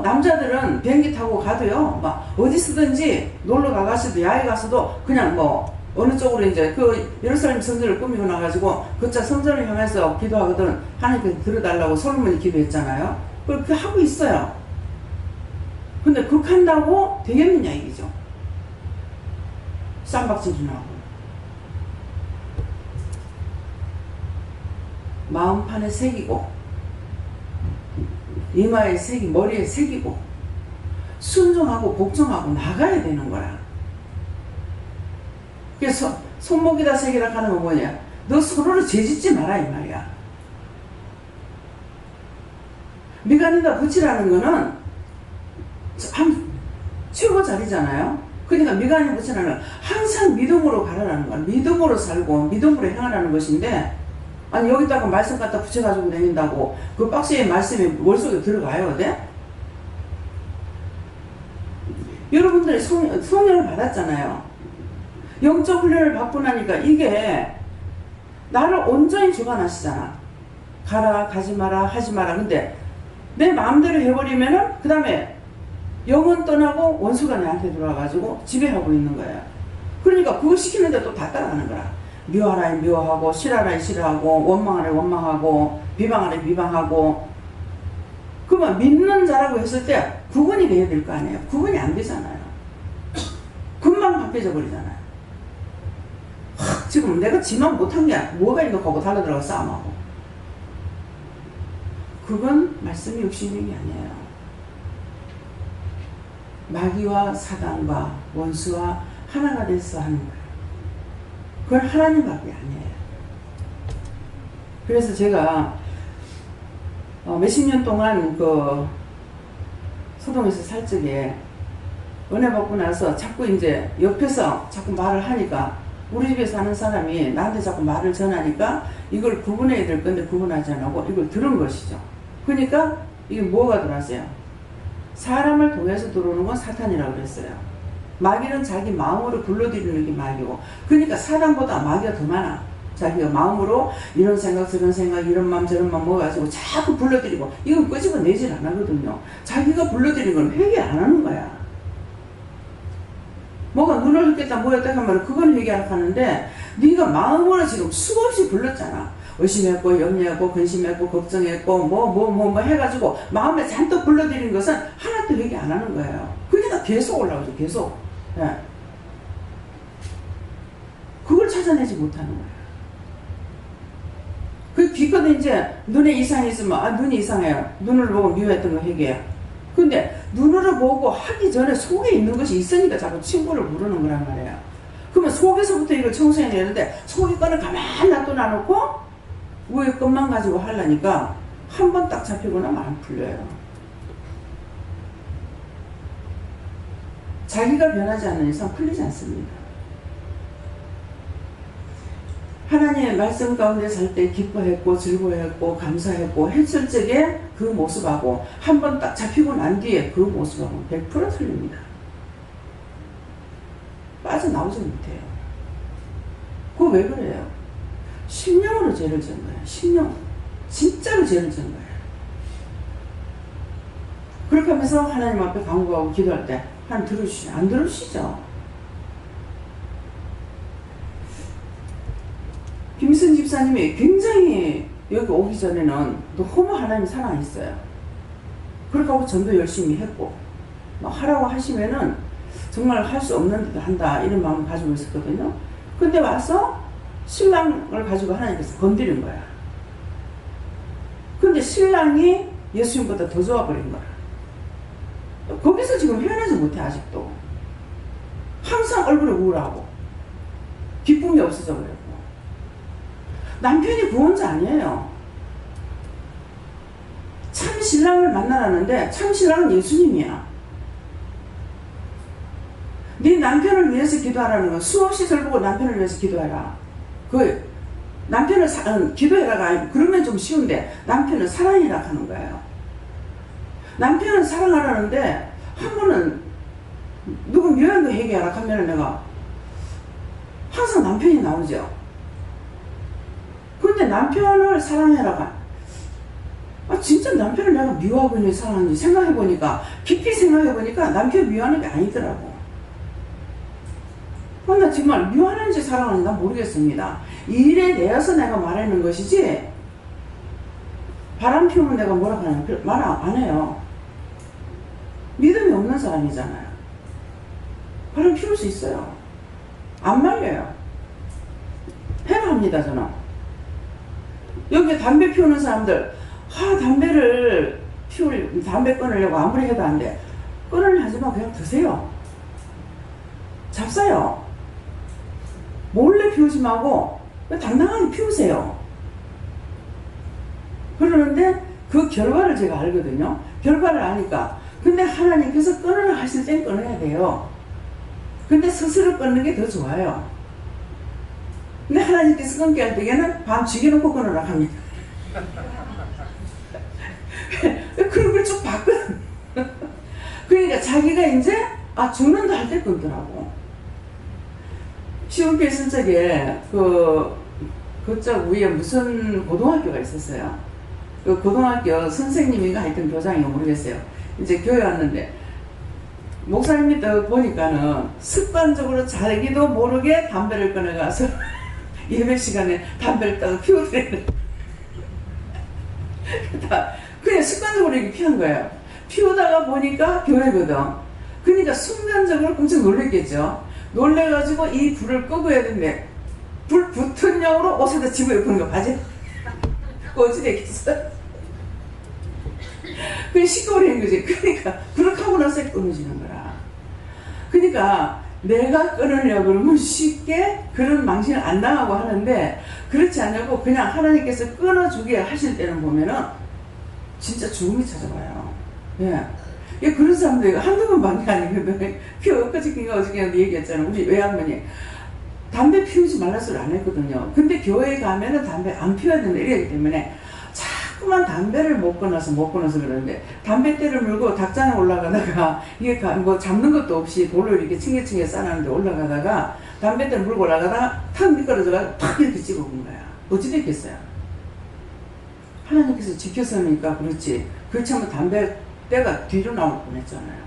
남자들은 비행기 타고 가도요 막 어디서든지 놀러 가가서도 야외 가서도 그냥 어느 쪽으로 이제 그 예루살렘 성전을 꾸미고 나가지고 그자 성전을 향해서 기도하거든. 하나님께서 들어달라고 솔로몬이 기도했잖아요. 그렇게 하고 있어요. 근데 그렇게 한다고 되겠느냐 이기죠. 쌈박질이나고 마음판에 새기고 이마에 새기고 머리에 새기고 순종하고 복종하고 나가야 되는 거야. 그래서 손목에다 새기라 하는 건 뭐냐? 너 서로를 죄짓지 마라 이 말이야. 미간에다 붙이라는 거는 한 최고 자리잖아요. 그러니까 미간에 붙이라는 건 항상 믿음으로 가라라는 거야. 믿음으로 살고 믿음으로 행하라는 것인데 아니 여기다가 말씀 갖다 붙여가지고 다닌다고 그 박스에 말씀이 머릿속에 들어가요. 네? 여러분들이 성령을 받았잖아요. 영적 훈련을 받고 나니까 이게 나를 온전히 주관하시잖아. 가라 가지 마라 하지 마라. 근데 내 마음대로 해버리면은 그 다음에 영은 떠나고 원수가 나한테 들어와가지고 지배하고 있는 거야. 그러니까 그거 시키는데 또 다 따라가는 거야. 미워하라 미워하고 싫어하라 싫어하고 원망하라 원망하고 비방하래 비방하고. 그러면 믿는 자라고 했을 때 구분이 돼야 될 거 아니에요. 구분이 안 되잖아요. 금방 바뀌어져 버리잖아요. 지금 내가 지만 못한 게 뭐가 있는 거고 달라들어가 싸움하고. 그건 말씀이 욕심인 게 아니에요. 마귀와 사단과 원수와 하나가 돼서 하는 거예요. 그건 하나님밖에 아니에요. 그래서 제가 몇십 년 동안 그 소동에서 살 적에 은혜 받고 나서 자꾸 이제 옆에서 자꾸 말을 하니까 우리 집에 사는 사람이 나한테 자꾸 말을 전하니까 이걸 구분해야 될 건데 구분하지 않고 이걸 들은 것이죠. 그러니까 이게 뭐가 들어왔어요? 사람을 통해서 들어오는 건 사탄이라고 그랬어요. 마귀는 자기 마음으로 불러들이는 게 마귀고, 그러니까 사단보다 마귀가 더 많아. 자기가 마음으로 이런 생각 저런 생각 이런 마음 저런 마음 먹어가지고 자꾸 불러들이고, 이건 끄집어내질 안 하거든요. 자기가 불러들이는 건 회개 안 하는 거야. 뭐가 눈을 흙겠다 뭐였다 하면 그건 회개 안 하는데, 네가 마음으로 지금 수없이 불렀잖아. 의심했고 염려했고 근심했고 걱정했고 뭐 해가지고 마음에 잔뜩 불러들이는 것은 하나도 회개 안 하는 거예요. 그러니까 계속 올라오죠. 계속. 예. 그걸 찾아내지 못하는 거예요. 그 기껏 이제 눈에 이상이 있으면 눈이 이상해요. 눈을 보고 미워했던 거 회개해요. 근데 눈으로 보고 하기 전에 속에 있는 것이 있으니까 자꾸 친구를 부르는 거란 말이에요. 그러면 속에서부터 이걸 청소해야 되는데 속에 거는 가만히 놔둬놓고 위에 것만 가지고 하려니까 한 번 딱 잡히고 나면 안 풀려요. 자기가 변하지 않는 이상 풀리지 않습니다. 하나님의 말씀 가운데 살 때 기뻐했고 즐거워했고 감사했고 했을 적에 그 모습하고 한 번 딱 잡히고 난 뒤에 그 모습하고 100% 틀립니다. 빠져나오지 못해요. 그거 왜 그래요? 심령으로 죄를 지은 거예요. 심령. 진짜로 죄를 지은 거예요. 그렇게 하면서 하나님 앞에 간구하고 기도할 때 하나님 들어주시죠? 안 들어주시죠? 김선 집사님이 굉장히 여기 오기 전에는 너무 하나님 사랑했어요. 그렇게 하고 전도 열심히 했고 막 하라고 하시면은 정말 할 수 없는 듯 한다 이런 마음을 가지고 있었거든요. 근데 와서 신랑을 가지고 하나님께서 건드린 거야. 근데 신랑이 예수님보다 더 좋아버린 거야. 거기서 지금 헤어나지 못해 아직도. 항상 얼굴에 우울하고 기쁨이 없어져 버렸고. 남편이 구원자 아니에요. 참 신랑을 만나라는데 참 신랑은 예수님이야. 네 남편을 위해서 기도하라는 건 수없이 절보고 남편을 위해서 기도해라. 그 남편을 기도해라가 아니고 그러면 좀 쉬운데 남편을 사랑이라 하는 거예요. 남편은 사랑하라는데 한 번은 누구 묘한 거 얘기하라 하면 내가 항상 남편이 나오죠. 그런데 남편을 사랑해라가 진짜 남편을 내가 미워하고 있는 사랑하는지 생각해보니까 깊이 생각해보니까 남편 미워하는 게 아니더라고. 나 정말 미워하는지 사랑하는지 난 모르겠습니다. 일에 대해서 내가 말하는 것이지 바람 피우면 내가 뭐라고 하냐 말 안 해요. 믿음이 없는 사람이잖아요. 바람 피울 수 있어요. 안 말려요. 해라 합니다 저는. 여기 담배 피우는 사람들 담배 끊으려고 아무리 해도 안 돼. 끊으려 하지만 그냥 드세요. 잡사요. 몰래 피우지 말고 당당하게 피우세요. 그러는데 그 결과를 제가 알거든요. 결과를 아니까. 근데 하나님께서 끊으라 하실 땐 끊어야 돼요. 근데 스스로 끊는 게 더 좋아요. 근데 하나님께서 끊게 할 때에는 밤 죽여놓고 끊으라 합니다. 그런 걸 좀 봤거든. 그러니까 자기가 이제 죽는다 할 때 끊더라고. 시온교회 있을 적에 그쪽 위에 무슨 고등학교가 있었어요. 그 고등학교 선생님인가 하여튼 교장인가 모르겠어요. 이제 교회 왔는데 목사님이 또 보니까는 습관적으로 자기도 모르게 담배를 꺼내가서 예배 시간에 담배를 따고 피우더래요. 그냥 습관적으로 이렇게 피운 거예요. 피우다가 보니까 교회거든. 그러니까 순간적으로 깜짝 놀랬겠죠. 놀래가지고 이 불을 끄고 해야 되는데 불 붙은 양으로 옷에다 집어입는 거 바지 어찌됐겠어. 그게 시끄러운 거지. 그러니까 불을 켜고 나서 끊어지는 거라. 그러니까 내가 끊으려고 그러면 쉽게 그런 망신을 안 당하고 하는데, 그렇지 않고 그냥 하나님께서 끊어주게 하실 때는 보면은 진짜 죽음이 찾아와요. 예. 예, 그런 사람들 한두 번밖에 아니거든. 엊그저께인가 어저께인가 얘기했잖아. 우리 외할머니 담배 피우지 말라 소리 안 했거든요. 근데 교회에 가면은 담배 안 피워야 된다 이러기 때문에 자꾸만 담배를 못 끊어서 그러는데, 담배대를 물고 닭장에 올라가다가 이게 뭐 잡는 것도 없이 돌로 이렇게 층계층계 쌓아놨는데 올라가다가 담배대를 물고 올라가다가 탁 미끄러져가지고 탁 이렇게 찍어본 거야. 어찌 됐겠어요? 하나님께서 지켰으니까 그렇지. 그렇지 않으면 담배대가 뒤로 나올 뻔했잖아요.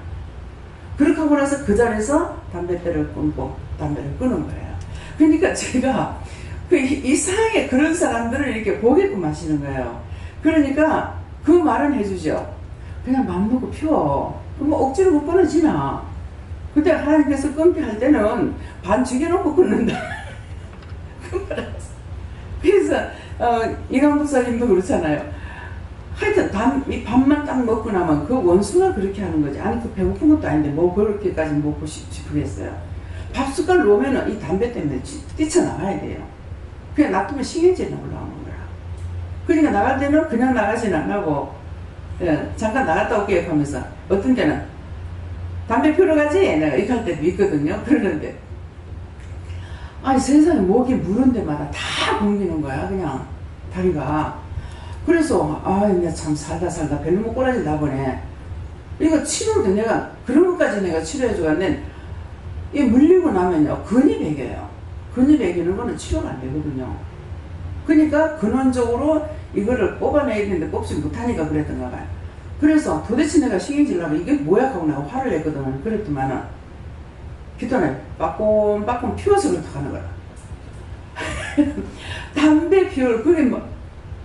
그렇게 하고 나서 그 자리에서 담배대를 끊고 담배를 끊은 거예요. 그러니까 제가 그 이상하게 그런 사람들을 이렇게 보게끔 하시는 거예요. 그러니까 그 말은 해주죠. 그냥 맘 놓고 피워. 그럼 억지로 못 끊어지나. 근데 하나님께서 끊게 할 때는 반 죽여놓고 끊는다. 그래서 이강 목사님도 그렇잖아요. 하여튼 이 밥만 딱 먹고 나면 그 원수가 그렇게 하는 거지. 아니 그 배고픈 것도 아닌데 뭐 그렇게까지 먹고 싶으겠어요. 밥 숟갈 놓으면 이 담배 때문에 뛰쳐나와야 돼요. 그냥 놔두면 식은지는 올라오는 거야. 그러니까 나갈 때는 그냥 나가지는 안 하고, 예, 잠깐 나갔다 올게요 하면서, 어떤 때는 담배 피우러 가지? 내가 이렇게 할 때도 있거든요. 그러는데 아니 세상에 목이 무른 데마다 다 굶기는 거야 그냥 다리가. 그래서 내가 참 살다 별로 못 꼬라지다 보네. 이거 치료도 내가 그런 것까지 내가 치료해주고 왔는데, 이 물리고 나면요 근이 배겨요. 근이 배기는 거는 치료가 안 되거든요. 그러니까 근원적으로 이거를 뽑아내야 되는데 뽑지 못하니까 그랬던가 봐요. 그래서 도대체 내가 신경질나고 이게 뭐야 하고 내가 화를 냈거든. 그랬더만은 기도는 빠꼼빠꼼 피워서 그렇게 하는 거야. 담배 피울 그게 뭐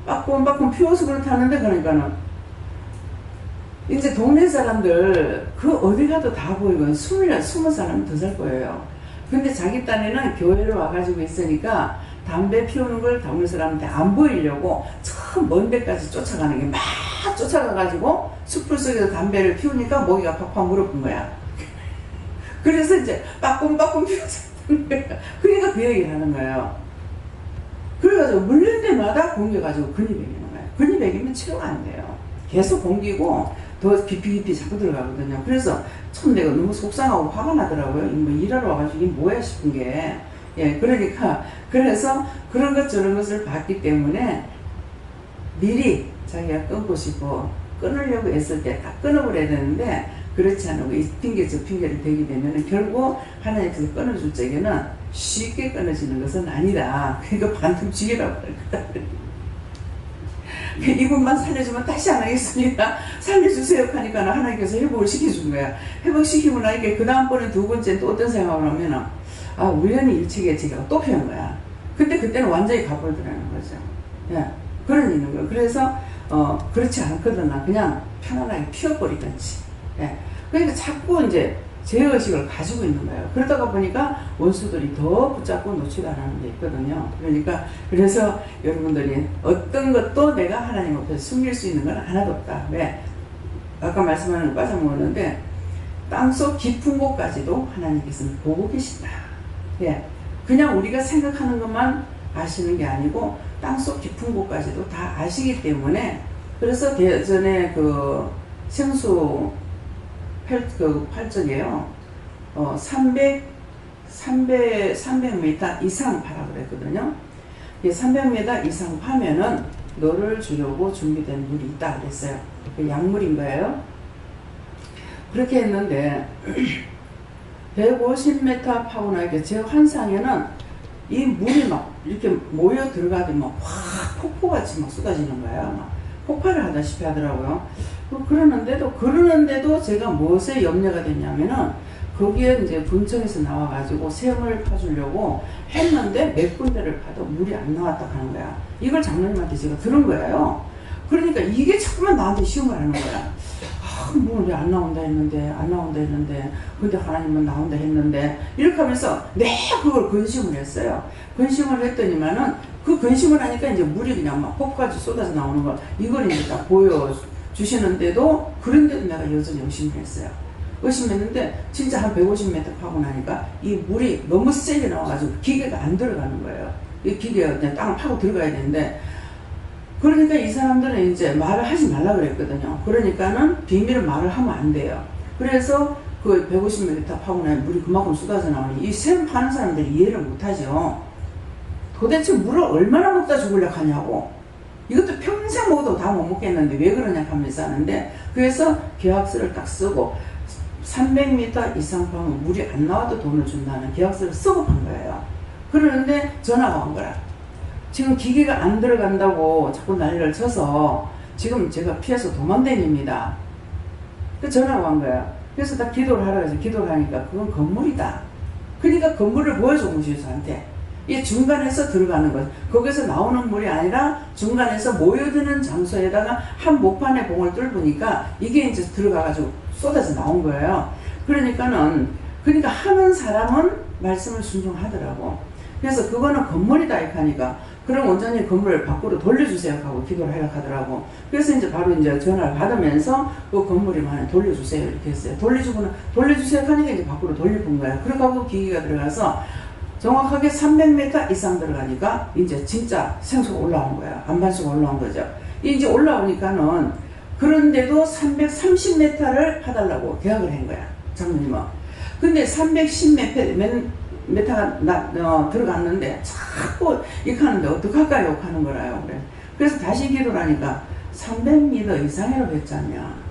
빠꼼빠꼼 피워서 그렇게 하는데, 그러니까는 이제 동네 사람들 그 어디 가도 다 보이고 20사람은 더 살 거예요. 근데 자기 딴에는 교회로 와가지고 있으니까 담배 피우는 걸 동네 사람한테 안 보이려고 참 먼 데까지 쫓아가는 게 막 쫓아가가지고 숯불 속에서 담배를 피우니까 모기가 팍팍 물어본 거야. 그래서 이제 빠꼼빠꼼 피워서 그러니까 그 얘기를 하는 거예요. 그래가지고 물린 데마다 공겨가지고 근이 배기는 거예요. 근이 배기면 치료가 안 돼요. 계속 공기고 더 깊이 자꾸 들어가거든요. 그래서 참 내가 너무 속상하고 화가 나더라고요. 뭐 일하러 와가지고 이게 뭐야 싶은 게. 예, 그러니까 그래서 그런 것 저런 것을 봤기 때문에 미리 자기가 끊고 싶고 끊으려고 했을 때 딱 끊어버려야 되는데, 그렇지 않고 이 핑계 저 핑계를 대게 되면 결국 하나님께서 끊어줄 적에는 쉽게 끊어지는 것은 아니다. 그러니까 반틈 죽이라고 할 거다. 이분만 살려주면 다시 안 하겠습니다. 살려주세요 하니까 하나님께서 회복을 시켜준 거야. 회복시키고 나니까 그 다음번에 두 번째 또 어떤 생각을 하면 우연히 일체계체가 또 피한 거야. 근데 그때는 완전히 가버리더라는 거죠. 예, 그런 있는 거예요. 그래서 그렇지 않거든. 그냥 편안하게 피워버리든지. 예, 그러니까 자꾸 이제 제어의식을 가지고 있는 거예요. 그러다가 보니까 원수들이 더 붙잡고 놓지도 않는 게 있거든요. 그러니까 그래서 여러분들이 어떤 것도 내가 하나님 앞에서 숨길 수 있는 건 하나도 없다. 왜? 아까 말씀하는 거 빠져먹었는데 땅속 깊은 곳까지도 하나님께서는 보고 계신다. 예, 그냥 우리가 생각하는 것만 아시는 게 아니고 땅속 깊은 곳까지도 다 아시기 때문에, 그래서 대전에 그 생수 팔적이에요. 300m 이상 파라 그랬거든요. 300m 이상 파면은 너를 주려고 준비된 물이 있다 그랬어요. 그 약물인 거예요. 그렇게 했는데 150m 파고 나니까 제 환상에는 이 물이 막 이렇게 모여 들어가더니 막 확 폭포같이 막 쏟아지는 거야. 막 폭발을 하다시피 하더라고요. 그러는데도 제가 무엇에 염려가 됐냐면은 거기에 이제 분청에서 나와가지고 샘을 파주려고 했는데 몇 군데를 파도 물이 안 나왔다 하는 거야. 이걸 장로님한테 제가 들은 거예요. 그러니까 이게 자꾸만 나한테 시험을 하는 거야. 뭐 왜 안 나온다 했는데 근데 하나님은 나온다 했는데 이렇게 하면서 내가 그걸 근심을 했어요. 근심을 했더니만은 그 근심을 하니까 이제 물이 그냥 막 폭까지 쏟아져 나오는 거 이걸 이제 딱 보여주시는데도 그런데도 내가 여전히 의심을 했어요. 의심했는데 진짜 한 150m 파고 나니까 이 물이 너무 세게 나와가지고 기계가 안 들어가는 거예요. 이 기계가 그냥 땅을 파고 들어가야 되는데 그러니까 이 사람들은 이제 말을 하지 말라 그랬거든요. 그러니까는 비밀은 말을 하면 안 돼요. 그래서 그 150m 파고 나면 물이 그만큼 쏟아져 나오니 이 샘 파는 사람들이 이해를 못하죠. 도대체 물을 얼마나 먹다 죽으려고 하냐고. 이것도 평생 먹어도 다 못 먹겠는데 왜 그러냐 하면서 하는데 그래서 계약서를 딱 쓰고 300m 이상 파면 물이 안 나와도 돈을 준다는 계약서를 쓰고 판 거예요. 그러는데 전화가 온 거라. 지금 기계가 안 들어간다고 자꾸 난리를 쳐서 지금 제가 피해서 도망다닙니다. 그 전화가 온 거야. 그래서 다 기도를 하라고 해서 기도를 하니까 그건 건물이다. 그러니까 건물을 보여준 거지 저한테. 이 중간에서 들어가는 것. 거기서 나오는 물이 아니라 중간에서 모여드는 장소에다가 한 목판에 봉을 뚫으니까 이게 이제 들어가가지고 쏟아져 나온 거예요. 그러니까 하는 사람은 말씀을 순종하더라고. 그래서 그거는 건물이다 이렇게 하니까 그럼 원장님 건물을 밖으로 돌려주세요 하고 기도를 하려고 하더라고. 그래서 이제 바로 이제 전화를 받으면서 그 건물이 많이 돌려주세요 이렇게 했어요. 돌려주세요 하니까 이제 밖으로 돌려본 거야. 그래가지고 기계가 들어가서 정확하게 300m 이상 들어가니까 이제 진짜 생수가 올라온 거야. 안반수가 올라온 거죠. 이제 올라오니까는 그런데도 330m를 파달라고 계약을 한 거야. 장로님은. 근데 310m가 들어갔는데 자꾸 이렇게 하는데 어떡할까요? 하는 거라요. 그래서 다시 기도를 하니까 300m 이상이라고 했잖냐.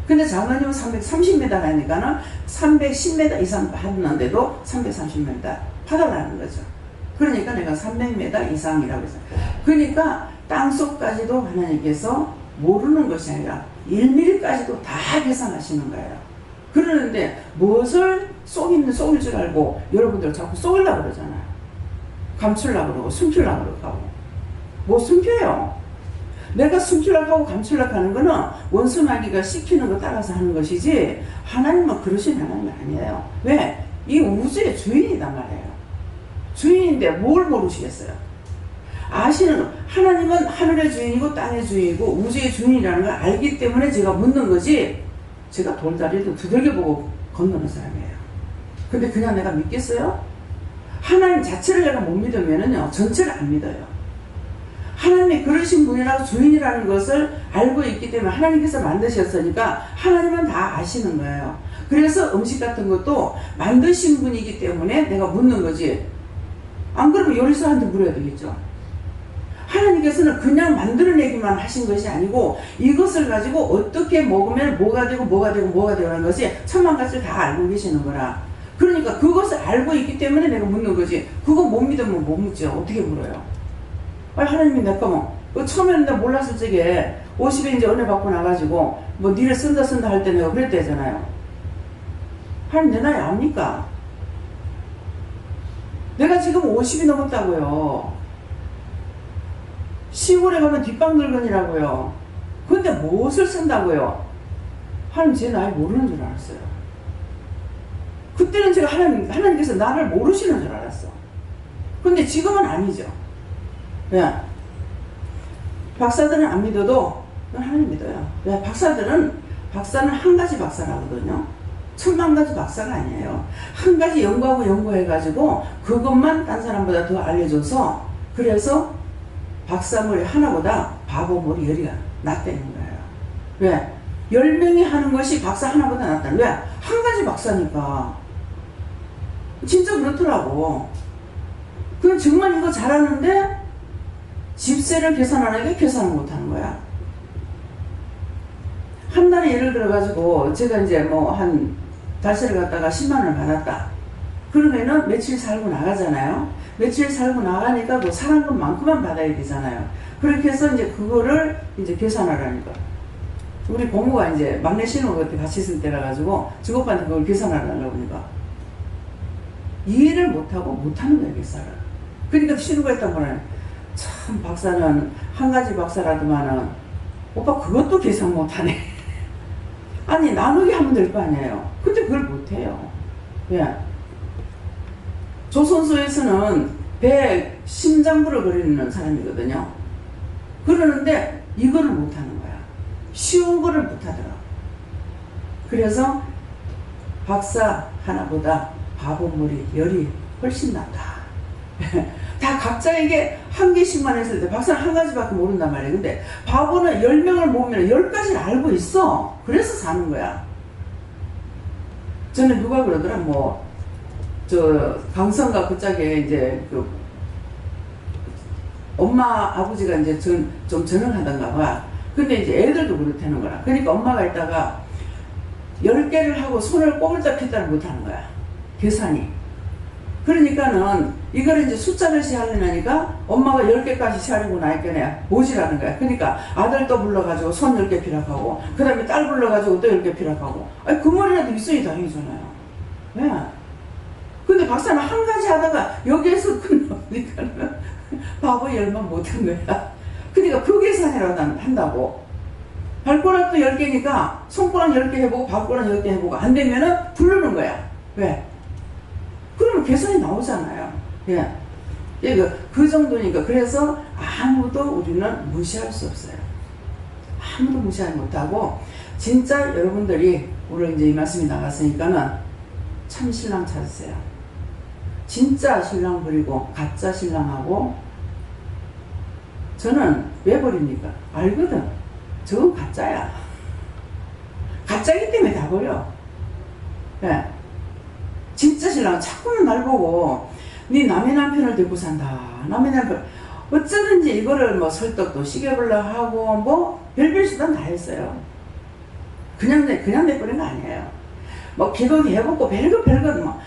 근데 장로님은 330m 하니까는 310m 이상 받는데도 330m 파달라는 거죠. 그러니까 내가 300m 이상이라고 했어요. 그러니까 땅속까지도 하나님께서 모르는 것이 아니라 1mm까지도 다 계산하시는 거예요. 그러는데 무엇을 속일 줄 알고 여러분들 자꾸 속이려고 그러잖아요. 감추려고 그러고 숨기려고 그러고 뭐 숨겨요. 내가 숨기려고 하고 감추려고 하는 거는 원수마귀가 시키는 거 따라서 하는 것이지 하나님은 그러신 하나님이 아니에요. 왜? 이 우주의 주인이단 말이에요. 주인인데 뭘 모르시겠어요? 하나님은 하늘의 주인이고 땅의 주인이고 우주의 주인이라는 걸 알기 때문에 제가 묻는 거지 제가 돌다리도 두들겨 보고 건너는 사람이에요. 근데 그냥 내가 믿겠어요? 하나님 자체를 내가 못 믿으면은요 전체를 안 믿어요. 하나님이 그러신 분이라고 주인이라는 것을 알고 있기 때문에 하나님께서 만드셨으니까 하나님은 다 아시는 거예요. 그래서 음식 같은 것도 만드신 분이기 때문에 내가 묻는 거지. 안 그러면 요리사한테 물어야 되겠죠. 하나님께서는 그냥 만들어내기만 하신 것이 아니고 이것을 가지고 어떻게 먹으면 뭐가 되고 하는 것이 천만가지를 다 알고 계시는 거라. 그러니까 그것을 알고 있기 때문에 내가 묻는 거지. 그거 못 믿으면 못 묻죠. 어떻게 물어요? 하나님이 내 거면 처음에는 내가 몰랐을 적에 50에 이제 은혜 받고 나가지고 뭐 니를 쓴다 할 때 내가 그랬대잖아요. 하나님 내 나이 압니까? 내가 지금 50이 넘었다고요. 시골에 가면 뒷방 늙은이라고요. 근데 무엇을 쓴다고요? 하나님 제 나이 모르는 줄 알았어요. 그때는 제가 하나님께서 나를 모르시는 줄 알았어. 근데 지금은 아니죠. 왜? 박사들은 안 믿어도 하나님 믿어요. 왜? 박사는 한 가지 박사라거든요. 1000만 가지 박사가 아니에요. 한 가지 연구해가지고 그것만 딴 사람보다 더 알려줘서 그래서 박사물이 하나보다 바보물이 10이가 낫다는 거예요. 왜? 10명이 하는 것이 박사 하나보다 낫다는 왜? 한 가지 박사니까. 진짜 그렇더라고. 그럼 정말 이거 잘하는데 집세를 계산하는 게 계산을 못하는 거야. 한 달에 예를 들어가지고 제가 이제 뭐 한 달세를 갖다가 10만 원을 받았다. 그러면은 며칠 살고 나가잖아요. 며칠 살고 나가니까 뭐 사는 것만큼만 받아야 되잖아요. 그렇게 해서 이제 그거를 이제 계산하라니까. 우리 고모가 이제 막내 신혼 그때 같이 있을 때라 가지고 직업한테 그걸 계산하라고 하니까 이해를 못하고 못하는 거예요, 계산을. 그러니까 신우가 했던 거는 참 박사는 한 가지 박사라도만은 오빠 그것도 계산 못하네. 아니 나누기 하면 될 거 아니에요. 근데 그걸 못해요. 예. 조선소에서는 배 심장부를 그리는 사람이거든요. 그러는데 이거를 못하는 거야. 쉬운 거를 못하더라. 그래서 박사 하나보다 바보머리 열이 훨씬 낫다. 다 각자에게 한 개씩만 했을 때 박사는 한 가지밖에 모른단 말이에요. 근데 바보는 10명을 모으면 10가지를 알고 있어. 그래서 사는 거야. 저는 누가 그러더라, 강성가 그짝에 이제 엄마 아버지가 이제 좀 전능하던가 봐. 근데 이제 애들도 그렇다는 거야. 그러니까 엄마가 있다가 10개를 하고 손을 꼬물다 폈다를 못하는 거야. 계산이. 그러니까는 이걸 이제 숫자를 시하려니까 엄마가 10개까지 시하려고 나니까 모지라는 거야. 그러니까 아들 또 불러가지고 손 10개 피락하고 그 다음에 딸 불러가지고 또 10개 피락하고 아니 그 머리라도 있어야 다행이잖아요. 예. 근데 박사는 한 가지 하다가 여기에서 끝나니까는 바보 열만 못한 거야. 그러니까 그 계산이라도 한다고. 발가락도 10개니까 손가락 10개 해보고 발가락 10개 해보고 안 되면은 부르는 거야. 왜? 그러면 계산이 나오잖아요. 예. 그 정도니까. 그래서 아무도 우리는 무시할 수 없어요. 아무도 무시하지 못하고, 진짜 여러분들이 오늘 이제 이 말씀이 나갔으니까는 참 신랑 찾으세요. 진짜 신랑 버리고 가짜 신랑하고. 저는 왜 버립니까? 알거든. 저건 가짜야. 가짜이기 때문에 다 버려. 예. 진짜 신랑은 자꾸만 날 보고 네 남의 남편을 데리고 산다. 남의 남편 어쩌든지 이거를 설득도 시켜보려고 하고 별별 수단 다 했어요. 그냥 내버린 거 아니에요. 기도도 해보고 별거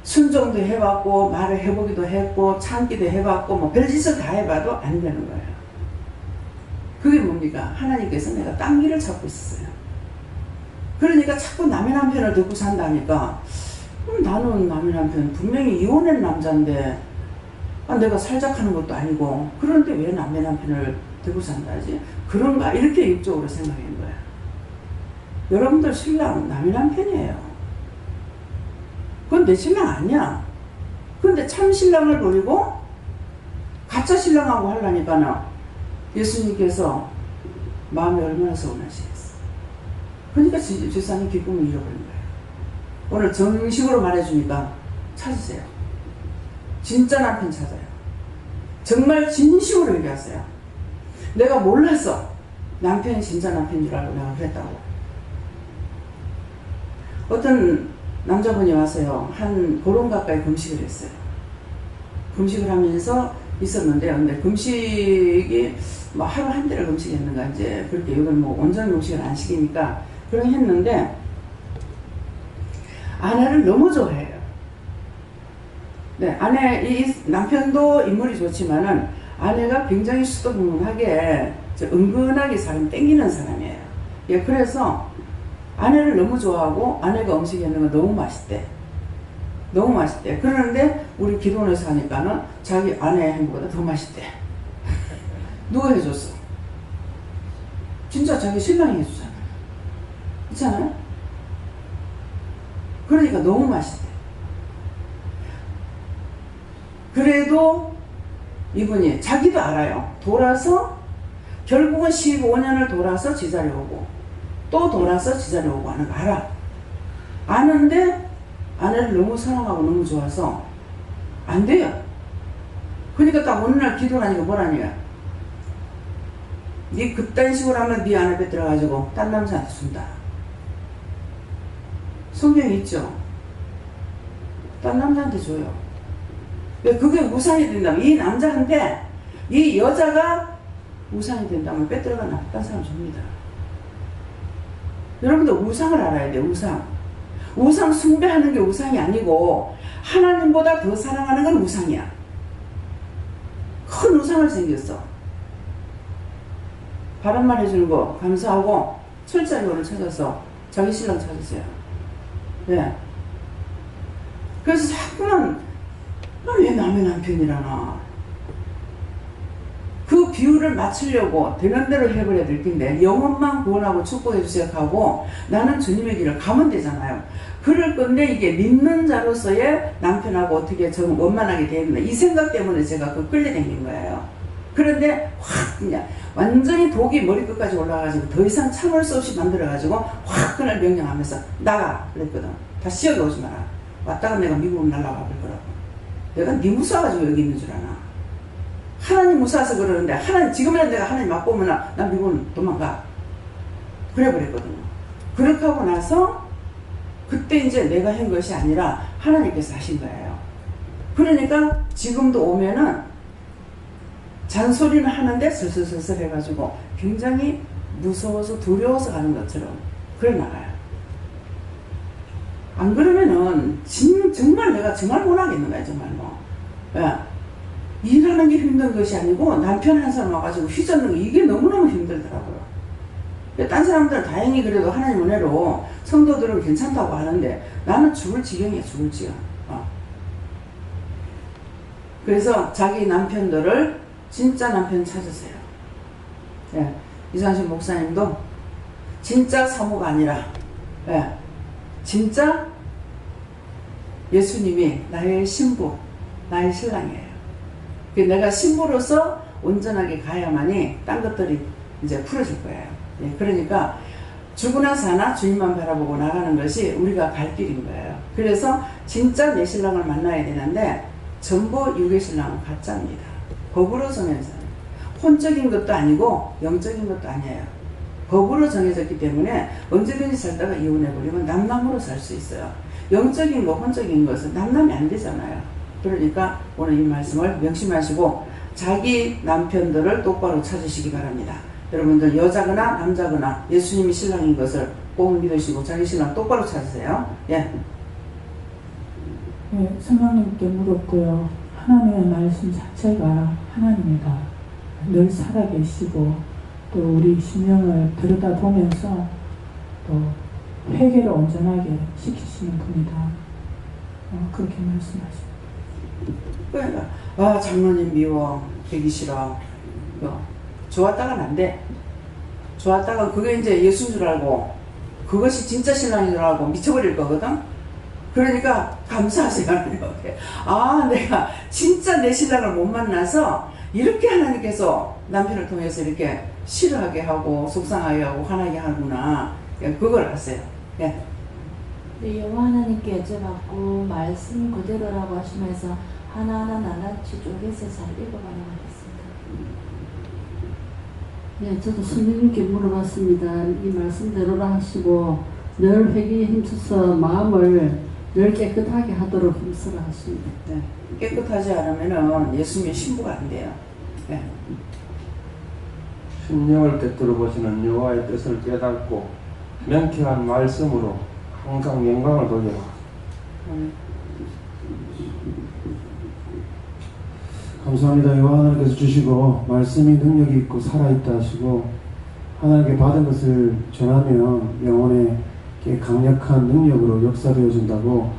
순종도 해봤고 말을 해보기도 했고 참기도 해봤고 별짓을 다 해봐도 안 되는 거예요. 그게 뭡니까? 하나님께서 내가 딴 길을 찾고 있었어요. 그러니까 자꾸 남의 남편을 데리고 산다니까 나는 남의 남편 분명히 이혼한 남자인데 내가 살작하는 것도 아니고 그런데 왜 남의 남편을 데리고 산다지? 그런가? 이렇게 육적으로 생각한 거야. 여러분들 신랑 남의 남편이에요. 그건 내 신랑 아니야. 그런데 참 신랑을 버리고 가짜 신랑하고 하려니까는 예수님께서 마음이 얼마나 서운하시겠어. 그러니까 제사님 기쁨을 잃어버린 거예요. 오늘 정식으로 말해주니까 찾으세요. 진짜 남편 찾아요. 정말 진심으로 얘기하세요. 내가 몰랐어. 남편이 진짜 남편인 줄 알고 내가 그랬다고. 어떤 남자분이 와서요. 한 보름 가까이 금식을 했어요. 금식을 하면서 있었는데, 근데 금식이 하루 한 대를 금식했는가, 이제 그렇게 이건 온전히 금식을 안 시키니까 그렇게 했는데, 아내를 너무 좋아해요. 네, 이 남편도 인물이 좋지만은 아내가 굉장히 수도분하게 은근하게 사람 땡기는 사람이에요. 예, 그래서 아내를 너무 좋아하고 아내가 음식했는 거 너무 맛있대. 너무 맛있대. 그러는데 우리 기도원에서 하니까는 자기 아내의 행복보다 더 맛있대. 누가 해줬어? 진짜 자기 신랑이 해주잖아. 그렇잖아요? 그러니까 너무 맛있대. 그래도 이분이 자기도 알아요. 돌아서 결국은 15년을 돌아서 지자리 오고 또 돌아서 지자리 오고 하는 거 알아. 아는데 아내를 너무 사랑하고 너무 좋아서 안 돼요. 그러니까 딱 어느 날 기도를 하니까 뭐라니까, 네 그딴 식으로 하면 네 아내 배 들어가지고 딴 남자한테 준다. 성경에 있죠. 딴 남자한테 줘요. 그게 우상이 된다면, 이 남자한테 이 여자가 우상이 된다면 빼들어가 딴 사람 줍니다. 여러분들 우상을 알아야 돼요. 우상 숭배하는 게 우상이 아니고 하나님보다 더 사랑하는 건 우상이야. 큰 우상을 생겼어. 바른 말 해주는 거 감사하고 철저히 오늘 찾아서 자기 신랑 찾으세요. 네. 그래서 자꾸만 왜 남의 남편이라나. 그 비율을 맞추려고 되는 대로 해버려야 될 텐데 영혼만 구원하고 축복해 주세요 하고 나는 주님의 길을 가면 되잖아요. 그럴 건데 이게 믿는 자로서의 남편하고 어떻게 좀 원만하게 되었나 이 생각 때문에 제가 그 끌려다닌 거예요. 그런데 확 그냥 완전히 독이 머리끝까지 올라가가지고 더 이상 참을 수 없이 만들어가지고 확 그날 명령하면서 나가 그랬거든. 다시 여기 오지 마라. 왔다가 내가 미국으로 날아가 볼 거라고. 내가 네 무서워가지고 여기 있는 줄 아나. 하나님 무서워서 그러는데 하나님 지금이라도 내가 하나님 맞보면 난 미국은 도망가. 그래 버렸거든요. 그렇게 하고 나서 그때 이제 내가 한 것이 아니라 하나님께서 하신 거예요. 그러니까 지금도 오면은 잔소리는 하는데 슬슬슬슬 해가지고 굉장히 무서워서 두려워서 가는 것처럼 그래 나가요. 안 그러면은 정말 내가 정말 못 하겠는 거야 정말 뭐. 야, 일하는 게 힘든 것이 아니고 남편 한 사람 와가지고 휘젓는 거 이게 너무너무 힘들더라고요. 딴 사람들은 다행히 그래도 하나님 은혜로 성도들은 괜찮다고 하는데 나는 죽을 지경이야 죽을 지경. 그래서 자기 남편들을 진짜 남편 찾으세요. 예, 이상신 목사님도 진짜 사모가 아니라 예, 진짜 예수님이 나의 신부, 나의 신랑이에요. 내가 신부로서 온전하게 가야만이 딴 것들이 이제 풀어질 거예요. 예, 그러니까 죽으나 사나 주님만 바라보고 나가는 것이 우리가 갈 길인 거예요. 그래서 진짜 내 신랑을 만나야 되는데 전부 육의 신랑은 가짜입니다. 법으로 정해서 혼적인 것도 아니고 영적인 것도 아니에요. 법으로 정해졌기 때문에 언제든지 살다가 이혼해버리면 남남으로 살 수 있어요. 영적인 거 혼적인 것은 남남이 안 되잖아요. 그러니까 오늘 이 말씀을 명심하시고 자기 남편들을 똑바로 찾으시기 바랍니다. 여러분들 여자거나 남자거나 예수님이 신랑인 것을 꼭 믿으시고 자기 신랑 똑바로 찾으세요. 예. 네, 성령님께 물었고요. 하나님의 말씀 자체가 하나님이다. 늘 살아계시고 또 우리 심령을 들여다보면서 또 회개를 온전하게 시키시는 분이다. 그렇게 말씀하십니다. 그러니까 아 장로님 미워 되기 싫어. 좋았다가는 안 돼. 좋았다가 그게 이제 예수인 줄 알고 그것이 진짜 신랑인 줄 알고 미쳐버릴 거거든. 그러니까 감사하세요. 아 내가 진짜 내 신랑을 못 만나서 이렇게 하나님께서 남편을 통해서 이렇게 싫어하게 하고 속상하게 하고 화나게 하구나. 그걸 아세요. 예. 네, 여호와 하나님께 여쭤봤고 말씀 그대로라고 하시면서 하나하나 낱낱이 쪼개서 잘 읽어가는 것 같습니다. 네, 저도 선생님께 물어봤습니다. 이 말씀대로라 하시고 늘 회개에 힘써서 마음을 늘 깨끗하게 하도록 힘쓰라 하십니다. 네. 깨끗하지 않으면 예수님의 신부가 안 돼요. 네. 심령을 꿰뚫어 보시는 여호와의 뜻을 깨닫고 명쾌한 말씀으로 항상 영광을 돌려. 감사합니다. 여호와 하나님께서 주시고 말씀이 능력이 있고 살아있다 하시고 하나님께 받은 것을 전하면 영혼에 강력한 능력으로 역사되어진다고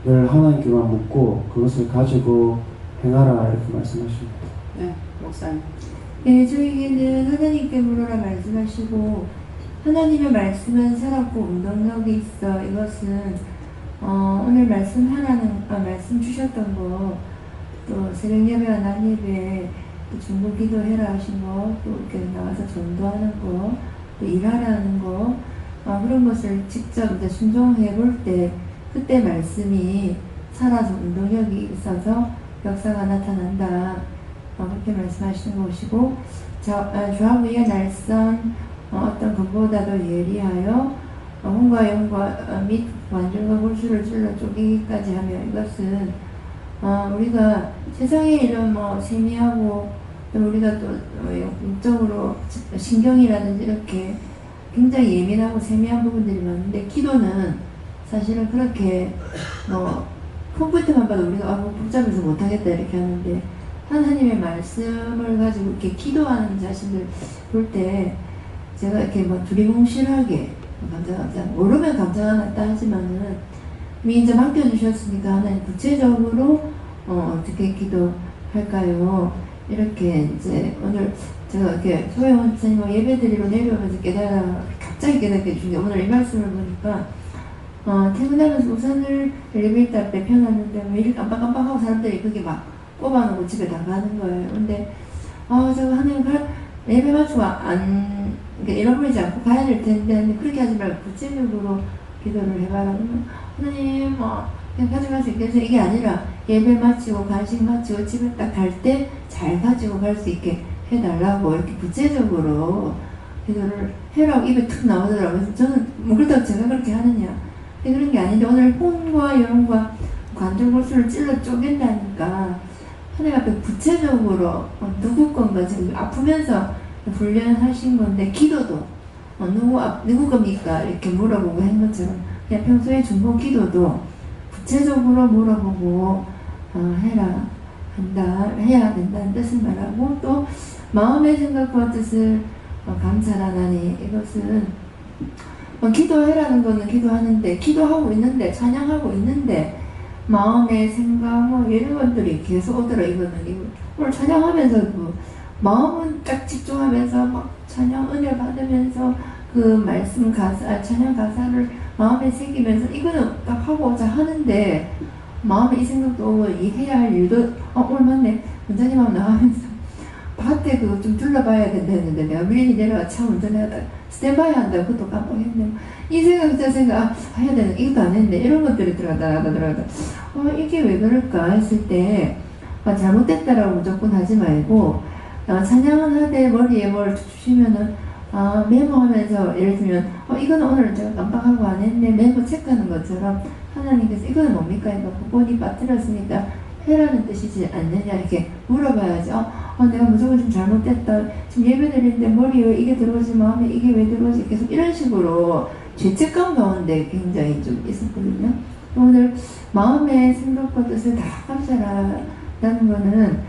늘 하나님께만 묻고 그것을 가지고 행하라 이렇게 말씀하십니다. 네, 목사님. 네, 저에게는 하나님께 물어라 말씀하시고 하나님의 말씀은 살았고 운동력이 있어. 이것은 오늘 말씀 말씀 주셨던 거, 또 새벽 예배와 낮 예배, 또 중보 기도해라 하신 거, 또 이렇게 나와서 전도하는 거, 또 일하라는 거, 그런 것을 직접 이제 순종해 볼 때 그때 말씀이 살아서 운동력이 있어서 역사가 나타난다. 그렇게 말씀하시는 것이고, 조합 위에 날선 어떤 것보다도 예리하여 혼과 영과 및 관절과 골수를 찔러 쪼개기까지 하며, 이것은 우리가 세상에 이런 세미하고 또 우리가 또 영적으로 신경이라든지 이렇게 굉장히 예민하고 세미한 부분들이 많은데, 기도는 사실은 그렇게 컴퓨터만 봐도 우리가 복잡해서 못하겠다 이렇게 하는데, 하나님의 말씀을 가지고 이렇게 기도하는 자신들 볼 때 제가 이렇게 두리뭉실하게 모르면 감사하다 하지만은 이제 맡겨주셨으니까 하나님 구체적으로 어떻게 기도할까요? 이렇게 이제 오늘 제가 이렇게 소영 목사님과 예배드리러 내려오면서 갑자기 깨닫게 준 게 오늘 이 말씀을 보니까 퇴근하면서 우산을 엘리베이터 앞에 펴놨는데 왜 이렇게 깜빡깜빡하고 사람들이 그게 막 꼽아놓고 집에 다 가는 거예요. 근데 제가 하나님 예배 맞추고 그러니까 잃어버리지 않고 가야 될 텐데 그렇게 하지 말고 구체적으로 기도를 해봐라. 하나님 그냥 가져갈 수 있게 해서 이게 아니라 예배 마치고 간식 마치고 집에 딱 갈 때 잘 가지고 갈 수 있게 해달라고 이렇게 구체적으로 기도를 해라고 입에 툭 나오더라고요. 그래서 저는 뭐 그렇다고 제가 그렇게 하느냐 그런 게 아닌데 오늘 혼과 여론과 관절골수를 찔러 쪼갠다니까 하나님 앞에 구체적으로 누구 건가 지금 아프면서 훈련하신 건데 기도도 누구 겁니까 이렇게 물어보고 한 것처럼 그냥 평소에 중보 기도도 구체적으로 물어보고 해야 된다는 뜻을 말하고 또 마음의 생각과 뜻을 감찰하나니 이것은 기도해라는 거는 기도하는데 기도하고 있는데 찬양하고 있는데 마음의 생각 이런 것들이 계속 오더라고요. 오늘 찬양하면서도 마음은 딱 집중하면서 막 찬양 은혜 받으면서 그 말씀 가사 찬양 가사를 마음에 새기면서 이거는 딱 하고자 하는데 마음에 이 생각도 오고 이 해야 할 일도 오늘 맞네 원장님하고 나가면서 밭에 그거 좀 둘러봐야 된다 했는데 내가 미리 내려가 차 운전하다 스탠바이 한다고 그것도 깜빡했네. 이 생각 저 생각 해야 되는 이것도 안 했네 이런 것들이 들어가다 이게 왜 그럴까 했을 때 잘못됐다라고 무조건 하지 말고 찬양은 하되 머리에 뭘 주시면은 메모하면서 예를 들면 이거는 오늘 제가 깜빡하고 안 했네 메모 체크하는 것처럼 하나님께서 이거는 뭡니까? 이거 본이 빠뜨렸으니까 해라는 뜻이지 않느냐 이렇게 물어봐야지. 내가 무조건 좀 잘못됐다. 지금 예배 드리는데 머리에 이게 들어오지 마음에 이게 왜 들어오지? 계속 이런 식으로 죄책감 가운데 굉장히 좀 있었거든요. 오늘 마음의 생각과 뜻을 다 감찰하라는 거는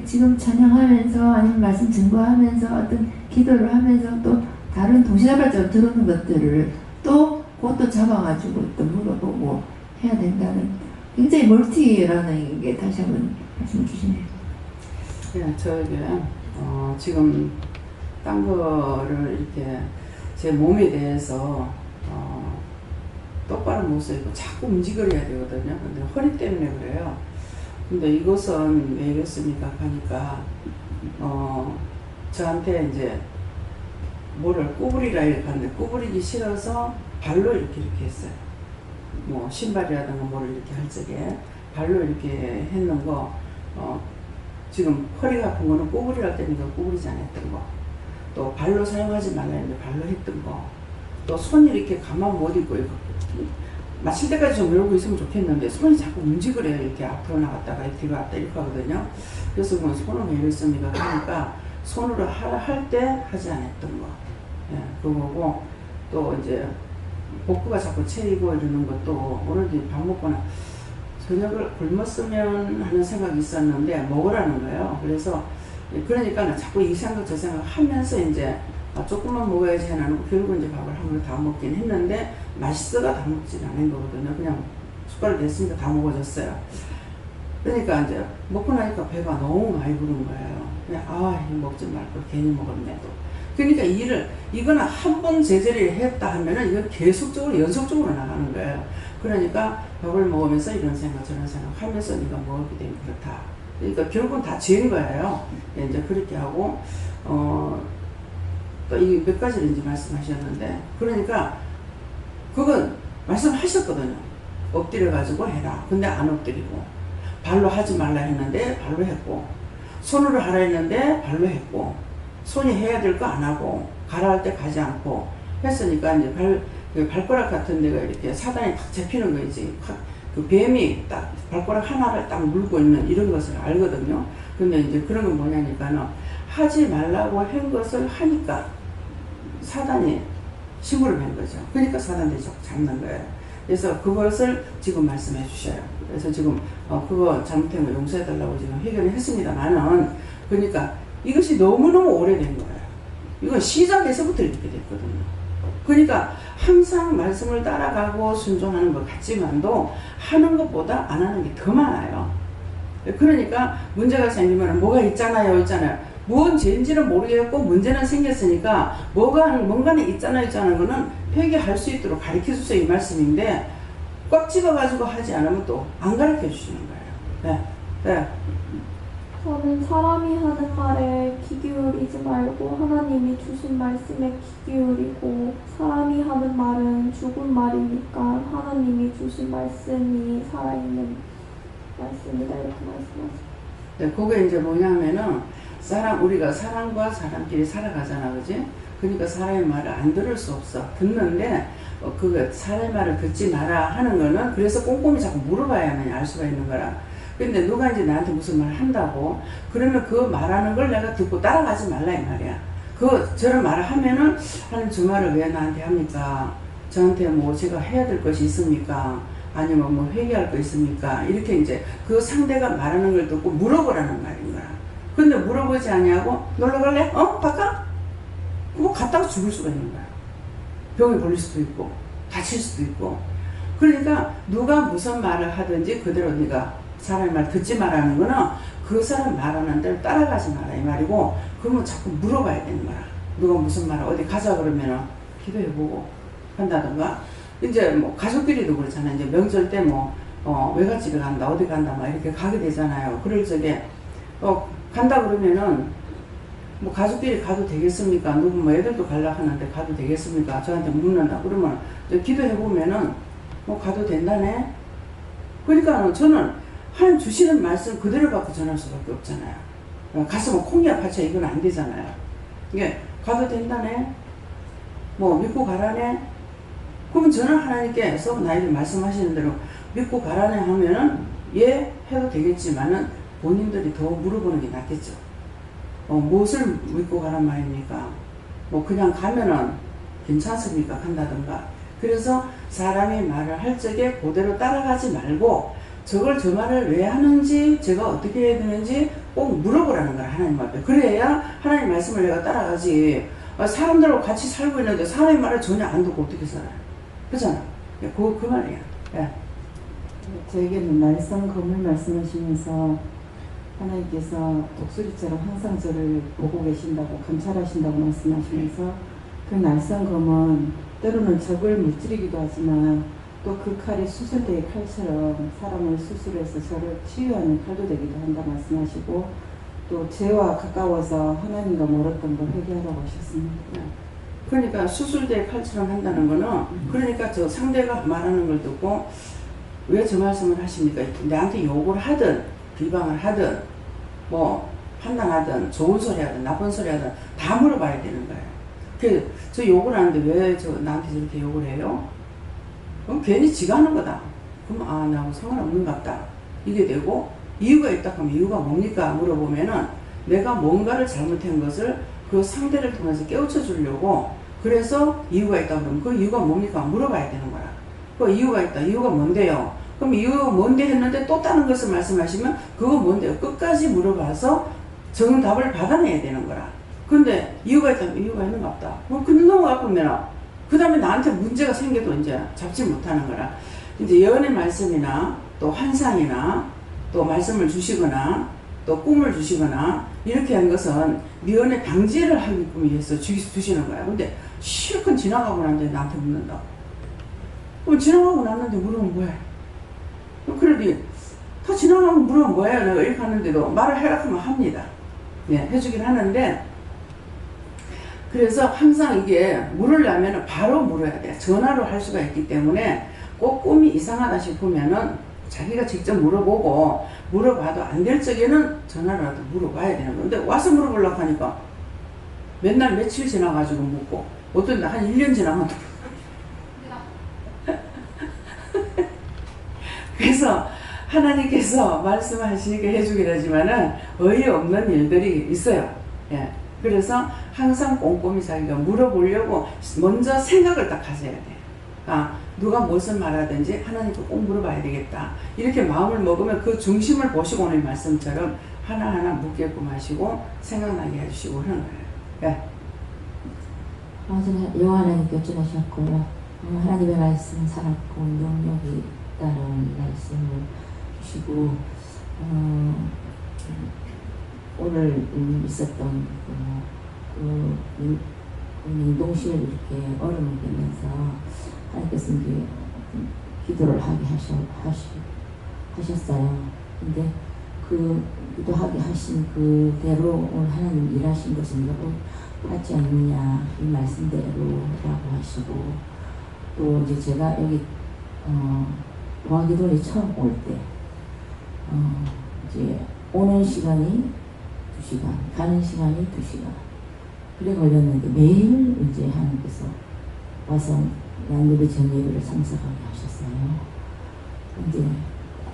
지금 찬양하면서 아니면 말씀 증거하면서 어떤 기도를 하면서 또 다른 동시다발적으로 들어오는 것들을 또 그것도 잡아가지고 또 물어보고 해야 된다는 굉장히 멀티라는 게 다시 한번 말씀 주시네요. 네, 저에게 지금 딴 거를 이렇게 제 몸에 대해서 똑바로 못 서있고 자꾸 움직여야 되거든요. 근데 허리 때문에 그래요. 근데 이것은 왜 이랬습니까? 하니까 저한테 이제 뭐를 구부리라 이렇게 하는데 구부리기 싫어서 발로 이렇게 했어요. 뭐 신발이라든가 뭐를 이렇게 할 적에 발로 이렇게 했는 거 지금 허리가 아픈 거는 구부리라 할 때니까 구부리지 않았던 거, 또 발로 사용하지 말라 했는데 발로 했던 거, 또 손이 이렇게 가만 못 있고 마칠 때까지 좀 이러고 있으면 좋겠는데 손이 자꾸 움직이래요. 이렇게 앞으로 나갔다가 뒤로 왔다 이렇게 하거든요. 그래서 뭐 손을 왜 이랬습니까? 그러니까 손으로 할 때 하지 않았던 거, 그거고 또 이제 복부가 자꾸 채이고 이러는 것도 오늘 밥 먹거나 저녁을 굶었으면 하는 생각이 있었는데 먹으라는 거예요. 그래서 그러니까 자꾸 이 생각 저 생각 하면서 이제 조금만 먹어야지 해놔놓고 결국 이제 밥을 한 그릇 다 먹긴 했는데 맛있어가 다 먹진 않은 거거든요. 그냥 숟가락 냈으니까 다 먹어졌어요. 그러니까 이제 먹고 나니까 배가 너무 많이 부른 거예요. 그냥 이거 먹지 말고 괜히 먹었네 또. 그러니까 이거는 한 번 제재를 했다 하면은 이건 계속적으로 연속적으로 나가는 거예요. 그러니까 밥을 먹으면서 이런 생각 저런 생각 하면서 네가 먹었기 때문에 그렇다. 그러니까 결국은 다 죄인 거예요. 이제 그렇게 하고 또 이 몇 가지를 이제 말씀하셨는데 그러니까 그건 말씀하셨거든요. 엎드려 가지고 해라. 근데 안 엎드리고 발로 하지 말라 했는데 발로 했고 손으로 하라 했는데 발로 했고 손이 해야 될 거 안 하고 가라 할 때 가지 않고 했으니까 이제 발가락 같은 데가 이렇게 사단이 탁 잡히는 거지. 그 뱀이 딱 발가락 하나를 딱 물고 있는 이런 것을 알거든요. 근데 이제 그런 건 뭐냐니까는 하지 말라고 한 것을 하니까 사단이 신고를 한 거죠. 그러니까 사단들이 잡는 거예요. 그래서 그것을 지금 말씀해 주셔요. 그래서 지금 그거 잘못된 거 용서해 달라고 지금 해결을 했습니다만은 그러니까 이것이 너무너무 오래된 거예요. 이건 시작에서부터 이렇게 됐거든요. 그러니까 항상 말씀을 따라가고 순종하는 것 같지만도 하는 것보다 안 하는 게 더 많아요. 그러니까 문제가 생기면 뭐가 있잖아요. 뭔 죄인지는 모르겠고 문제는 생겼으니까 뭔가는 있잖아 있잖아 거는 회개할 수 있도록 가르쳐 주세요 이 말씀인데 꽉 집어가지고 하지 않으면 또 안 가르쳐 주시는 거예요. 네. 네. 저는 사람이 하는 말에 귀 기울이지 말고 하나님이 주신 말씀에 귀 기울이고 사람이 하는 말은 죽은 말이니까 하나님이 주신 말씀이 살아있는 말씀이다 이렇게 말씀하셨어요. 네, 그게 이제 뭐냐면은 우리가 사람과 사람끼리 살아가잖아, 그지? 그러니까 사람의 말을 안 들을 수 없어. 듣는데 사람의 말을 듣지 마라 하는 거는 그래서 꼼꼼히 자꾸 물어봐야만 알 수가 있는 거라. 근데 누가 이제 나한테 무슨 말 한다고 그러면 그 말하는 걸 내가 듣고 따라가지 말라 이 말이야. 저런 말을 하면은 하나님 저 말을 왜 나한테 합니까? 저한테 뭐 제가 해야 될 것이 있습니까? 아니면 뭐 회개할 거 있습니까? 이렇게 이제 그 상대가 말하는 걸 듣고 물어보라는 말인 거야. 근데 물어보지 아니하고 놀러 갈래? 바까? 그거 갔다가 죽을 수가 있는 거야. 병에 걸릴 수도 있고 다칠 수도 있고. 그러니까 누가 무슨 말을 하든지 그대로 네가 사람의 말 듣지 말라는 거는 그 사람 말하는 대로 따라가지 마라 이 말이고 그러면 자꾸 물어봐야 되는 거야. 누가 무슨 말을 어디 가자 그러면은 기도해보고 한다던가 이제 뭐 가족끼리도 그렇잖아요. 이제 명절 때 외갓집에 간다 어디 간다 막 이렇게 가게 되잖아요. 그럴 적에 간다 그러면은 뭐 가족끼리 가도 되겠습니까? 누구 뭐 애들도 가려고 하는데 가도 되겠습니까? 저한테 묻는다 그러면 기도해보면은 가도 된다네. 그러니까 저는 하나님 주시는 말씀 그대로 받고 전할 수밖에 없잖아요. 가서 콩이야 파채 이건 안 되잖아요. 이게 가도 된다네. 믿고 가라네. 그러면 저는 하나님께서 나에게 말씀하시는 대로 믿고 가라네 하면은 예 해도 되겠지만은 본인들이 더 물어보는 게 낫겠죠. 무엇을 믿고 가란 말입니까? 그냥 가면은 괜찮습니까? 간다던가. 그래서 사람이 말을 할 적에 그대로 따라가지 말고 저 말을 왜 하는지 제가 어떻게 해야 되는지 꼭 물어보라는 거야 하나님 앞에. 그래야 하나님 말씀을 내가 따라가지. 사람들하고 같이 살고 있는데 사람의 말을 전혀 안 듣고 어떻게 살아요? 그렇잖아. 그 말이야. 예. 저에게는 날성 검을 말씀하시면서 하나님께서 독수리처럼 항상 저를 보고 계신다고 감찰하신다고 말씀하시면서 그 날성 검은 때로는 적을 무찌르기도 하지만 또 그 칼이 수술대의 칼처럼 사람을 수술해서 저를 치유하는 칼도 되기도 한다 말씀하시고 또 죄와 가까워서 하나님과 멀었던 걸 회개하라고 하셨습니다. 그러니까 수술대의 칼처럼 한다는 거는 그러니까 저 상대가 말하는 걸 듣고 왜 저 말씀을 하십니까? 내한테 욕을 하든 비방을 하든 판단하든 좋은 소리 하든 나쁜 소리 하든 다 물어봐야 되는 거예요. 저 욕을 하는데 왜 나한테 저렇게 욕을 해요? 그럼 괜히 지가 하는 거다. 그럼 나하고 상관없는 것 같다. 이게 되고 이유가 있다 하면 이유가 뭡니까? 물어보면은 내가 뭔가를 잘못한 것을 그 상대를 통해서 깨우쳐 주려고 그래서 이유가 있다 그러면 그 이유가 뭡니까? 물어봐야 되는 거야. 그 이유가 있다. 이유가 뭔데요? 그럼 이유가 뭔데 했는데 또 다른 것을 말씀하시면 그거 뭔데요? 끝까지 물어봐서 정답을 받아내야 되는 거라. 근데 이유가 있다면 이유가 있는 것 같다. 근데 넘어가보면 그 다음에 나한테 문제가 생겨도 이제 잡지 못하는 거라. 이제 예언의 말씀이나 또 환상이나 또 말씀을 주시거나 또 꿈을 주시거나 이렇게 한 것은 미연의 방지를 하기 위해서 주시는 거야. 근데 실컷 지나가고 났는데 나한테 묻는다. 그럼 지나가고 났는데 물으면 뭐해? 그러더니 다 지나가면 물으면 뭐예요? 내가 이렇게 하는데도 말을 해라 하면 합니다. 해주긴 하는데 그래서 항상 이게 물으려면 바로 물어야 돼. 전화로 할 수가 있기 때문에 꼭 꿈이 이상하다 싶으면은 자기가 직접 물어보고 물어봐도 안 될 적에는 전화라도 물어봐야 되는 건데 와서 물어보려고 하니까 맨날 며칠 지나가지고 묻고 어떤 날 한 1년 지나면 그래서 하나님께서 말씀하시게 해주긴 하지만은 어이없는 일들이 있어요. 그래서 항상 꼼꼼히 자기가 물어보려고 먼저 생각을 딱 하셔야 돼. 누가 무슨 말하든지 하나님께 꼭 물어봐야 되겠다. 이렇게 마음을 먹으면 그 중심을 보시고 오늘 말씀처럼 하나하나 묻게끔 하시고 생각나게 해주시고 그러는 거예요. 전에 여호와 하나님께 전하셨고요. 하나님의 말씀은 살았고 능력이 있다는 말씀을 주시고 오늘 있었던 능동실 이렇게 얼음을 깨면서 하나님께서 이제 기도를 하게 하셨어요. 근데 그 기도하게 하신 그대로 오늘 하나님 일하신 것은 여러분 하지 않느냐 이 말씀대로라고 하시고, 또 이제 제가 여기 보아기도에 처음 올 때 이제 오는 시간이 2시간, 가는 시간이 2시간 그래 걸렸는데 매일 이제 하나님께서 와서 양육의 전예배를 참석하게 하셨어요. 이제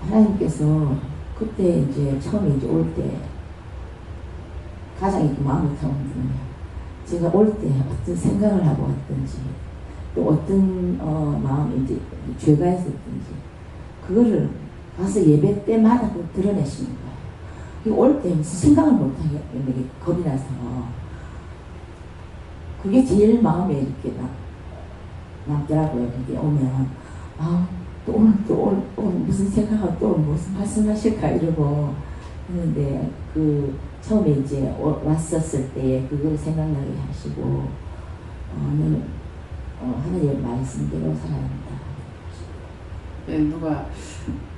하나님께서 그때 이제 처음에 이제 올 때 가장 이렇게 마음이 타온 분이에요. 제가 올 때 어떤 생각을 하고 왔든지 또 어떤 마음이 이제 죄가 있었든지 그거를 가서 예배 때마다 드러내시는 거예요. 올 때 무슨 생각을 못하게 겁이 나서 그게 제일 마음에 이렇게 남더라고요. 그게 오면 또 오늘 무슨 생각하고 또 무슨 말씀하실까 이러고 했는데 그 처음에 이제 왔었을 때 그걸 생각나게 하시고 하나님의 말씀대로 살아야 한다. 누가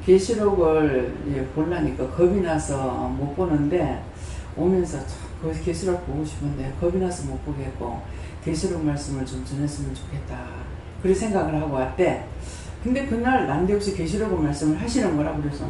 계시록을 보려니까 겁이 나서 못 보는데 오면서 그 계시록 보고 싶은데 겁이 나서 못 보겠고 계시록 말씀을 좀 전했으면 좋겠다 그런 생각을 하고 왔대. 근데 그날 난데없이 계시록 말씀을 하시는 거라 그래서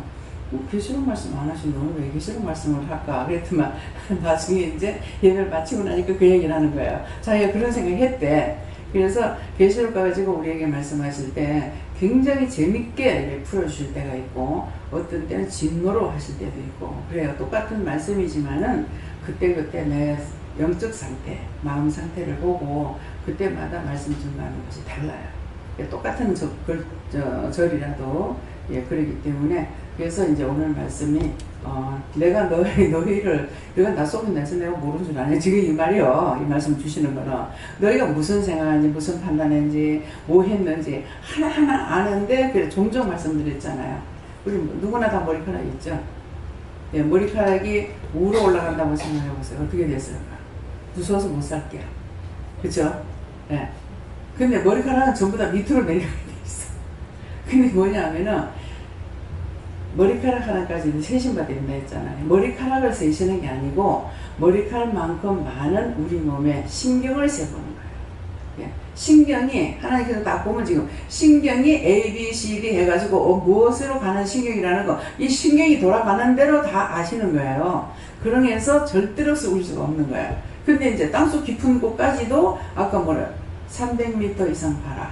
계시록 말씀 안 하시면 왜 계시록 말씀을 할까 그랬더만 나중에 이제 예배를 마치고 나니까 그 얘기를 하는 거예요. 자기가 그런 생각을 했대. 그래서 계시록 가지고 우리에게 말씀하실 때 굉장히 재밌게 풀어주실 때가 있고 어떤 때는 진노로 하실 때도 있고 그래요. 똑같은 말씀이지만은 그때그때 내 영적 상태, 마음 상태를 보고 그때마다 말씀 전하는 것이 달라요. 똑같은 절이라도 그러기 때문에 그래서 이제 오늘 말씀이 내가 너희를 내가 나 속인다 해서 내가 모르는 줄 아냐 지금 이 말이요. 이 말씀 주시는 거는 너희가 무슨 생각하는지 무슨 판단했는지 뭐 했는지 하나하나 아는데 그래 종종 말씀드렸잖아요. 우리 누구나 다 머리카락이 있죠. 머리카락이 위로 올라간다고 생각해 보세요. 어떻게 됐을까? 무서워서 못 살게요. 그렇죠? 네. 근데 머리카락은 전부 다 밑으로 내려가 있어. 근데 뭐냐면은 머리카락 하나까지는 세신받아 된다 했잖아요. 머리카락을 세시는 게 아니고 머리카락만큼 많은 우리 몸에 신경을 세보는 거예요. 신경이 하나님께서 딱 보면 지금 신경이 A, B, C, D 해가지고 무엇으로 가는 신경이라는 거 이 신경이 돌아가는 대로 다 아시는 거예요. 그러면서 절대로 썩을 수가 없는 거예요. 근데 이제 땅속 깊은 곳까지도 아까 뭐래 300m 이상 파라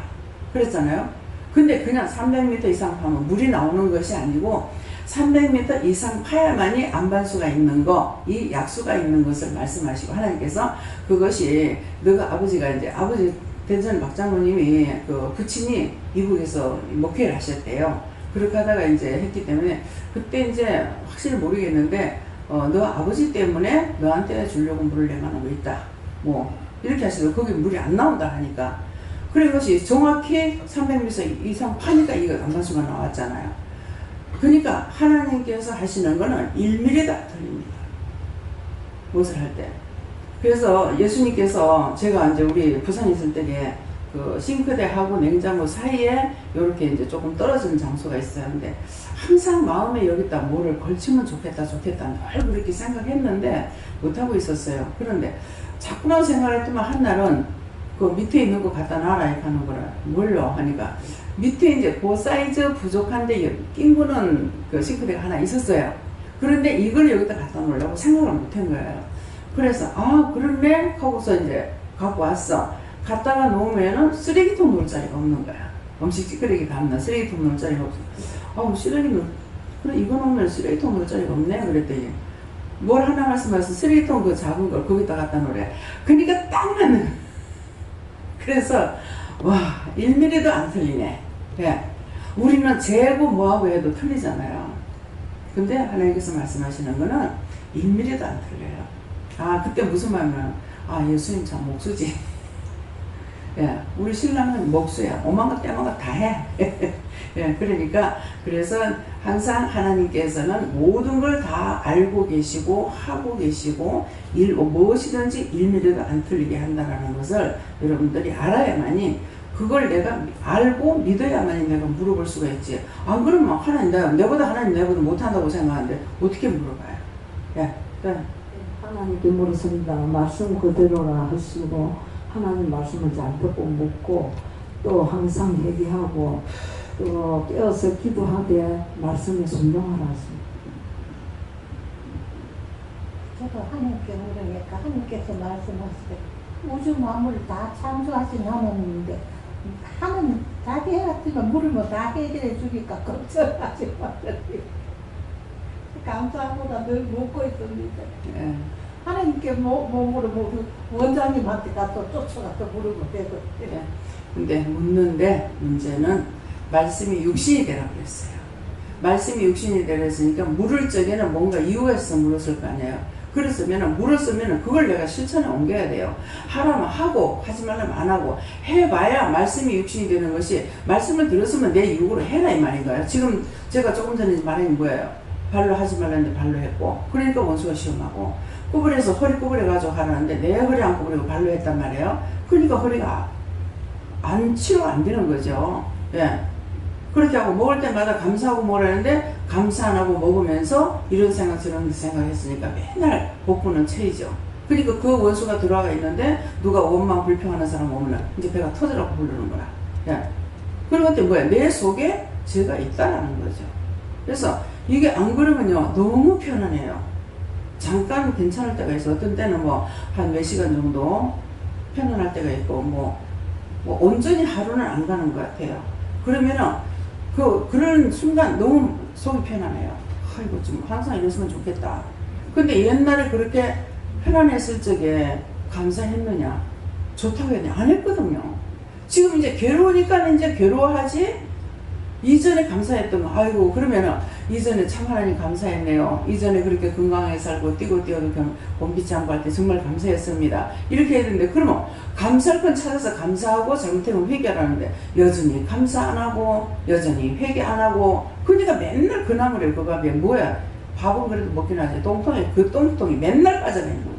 그랬잖아요. 근데 그냥 300m 이상 파면 물이 나오는 것이 아니고 300m 이상 파야만이 안반수가 있는 거, 이 약수가 있는 것을 말씀하시고 하나님께서 그것이 너가 아버지가 이제 아버지 대전 박장로님이 그 부친이 미국에서 목회를 하셨대요. 그렇게 하다가 이제 했기 때문에 그때 이제 확실히 모르겠는데 너 아버지 때문에 너한테 주려고 물을 내만한 거 있다. 뭐 이렇게 하시더라고. 거기 물이 안 나온다 하니까. 그래 것이 정확히 300m 이상 파니까 이거 안반수가 나왔잖아요. 그러니까 하나님께서 하시는 거는 1mm도 틀립니다. 무엇을 할 때. 그래서 예수님께서 제가 이제 우리 부산에 있을 때에 그 싱크대하고 냉장고 사이에 이렇게 이제 조금 떨어진 장소가 있어요. 근데 항상 마음에 여기다 뭐를 걸치면 좋겠다 늘 그렇게 생각했는데 못하고 있었어요. 그런데 자꾸만 생각했더만 한날은 그 밑에 있는 거 갖다 놔라 이렇게 하는 거라 뭘로 하니까 밑에 이제 그 사이즈 부족한데 낀 거는 그 싱크대가 하나 있었어요. 그런데 이걸 여기다 갖다 놓으려고 생각을 못한 거예요. 그래서 그렇네 하고서 이제 갖고 왔어. 갖다가 놓으면은 쓰레기통 놓을 자리가 없는 거야. 음식 찌끄레기 담는 쓰레기통 놓을 자리가 없어. 쓰레기는 그래 이거 놓으면 쓰레기통 놓을 자리가 없네 그랬더니 뭘 하나 말씀하셔서 쓰레기통 그 작은 걸 거기다 갖다 놓으래. 그러니까 딱 맞는. 그래서 와 1mm도 안 틀리네. 우리는 재고 뭐하고 해도 틀리잖아요. 근데 하나님께서 말씀하시는 거는 1mm도 안 틀려요. 그때 무슨 말이면 예수님 참 목수지. 우리 신랑은 목수야. 오만 것 때만 것 다 해. 예, 그러니까 그래서 항상 하나님께서는 모든 걸 다 알고 계시고 하고 계시고 무엇이든지 1mm도 안 틀리게 한다는 것을 여러분들이 알아야만이 그걸 내가 알고 믿어야만이 내가 물어볼 수가 있지. 안 그러면 하나님 내보다 못한다고 생각하는데 어떻게 물어봐요? 예, 네. 하나님께 물었습니다. 말씀 그대로라 하시고 하나님 말씀을 잘 듣고 묻고 또 항상 회개하고 또 깨어서 기도하되 말씀에 순종하라 하십니다. 저도 하나님께 물으니까 하나님께서 말씀하시되 우주 만물을 다 창조하신 하나님인데 하는 자기 애 같으면 물으면 다 해결해 주니까 걱정하지 말아요. 감사보다 늘 묻고 있습니다. 예. 하나님께 뭐 물으면 원장님한테 가서 쫓아가서 물으면 되거든요. 예. 근데 묻는데 문제는 말씀이 육신이 되라고 그랬어요. 말씀이 육신이 되랬으니까 물을 적에는 뭔가 이유가 있어서 물었을 거 아니에요. 물었으면 그걸 내가 실천에 옮겨야 돼요. 하라면 하고 하지 말라면 안 하고 해봐야 말씀이 육신이 되는 것이 말씀을 들었으면 내 이유로 해라 이 말인가요? 지금 제가 조금 전에 말한 게 뭐예요? 발로 하지 말라는데 발로 했고 그러니까 원수가 시험하고 구부려서 허리 구부려가지고 하라는데 내 허리 안 구부리고 발로 했단 말이에요. 그러니까 허리가 치료가 안 되는 거죠. 예. 그렇게 하고 먹을 때마다 감사하고 먹으라는데 감사 안 하고 먹으면서 이런 생각 저런 생각했으니까 맨날 복부는 채이죠. 그러니까 그 원수가 들어와 있는데 누가 원망 불평하는 사람 오면 이제 배가 터지라고 부르는 거야. 예. 그런 것들 뭐야? 내 속에 죄가 있다라는 거죠. 그래서 이게 안 그러면요 너무 편안해요. 잠깐 괜찮을 때가 있어. 어떤 때는 뭐 한 몇 시간 정도 편안할 때가 있고 뭐 온전히 하루는 안 가는 것 같아요. 그러면은 그런 순간 너무 속이 편안해요. 이거 좀 항상 이랬으면 좋겠다. 근데 옛날에 그렇게 편안했을 적에 감사했느냐? 좋다고 했냐? 안 했거든요. 지금 이제 괴로우니까 이제 괴로워하지? 이전에 감사했던 거, 아이고, 그러면은, 이전에 참 하나님 감사했네요. 이전에 그렇게 건강하게 살고 뛰고 뛰어도 봄비치 않고 할 때 정말 감사했습니다. 이렇게 해야 되는데, 그러면 감사할 건 찾아서 감사하고 잘못하면 회개하라는데, 여전히 감사 안 하고, 여전히 회개 안 하고, 그러니까 맨날 그 나물에 그 밥에 뭐야? 밥은 그래도 먹긴 하지. 똥통에 그 똥통이 맨날 빠져내는 거야.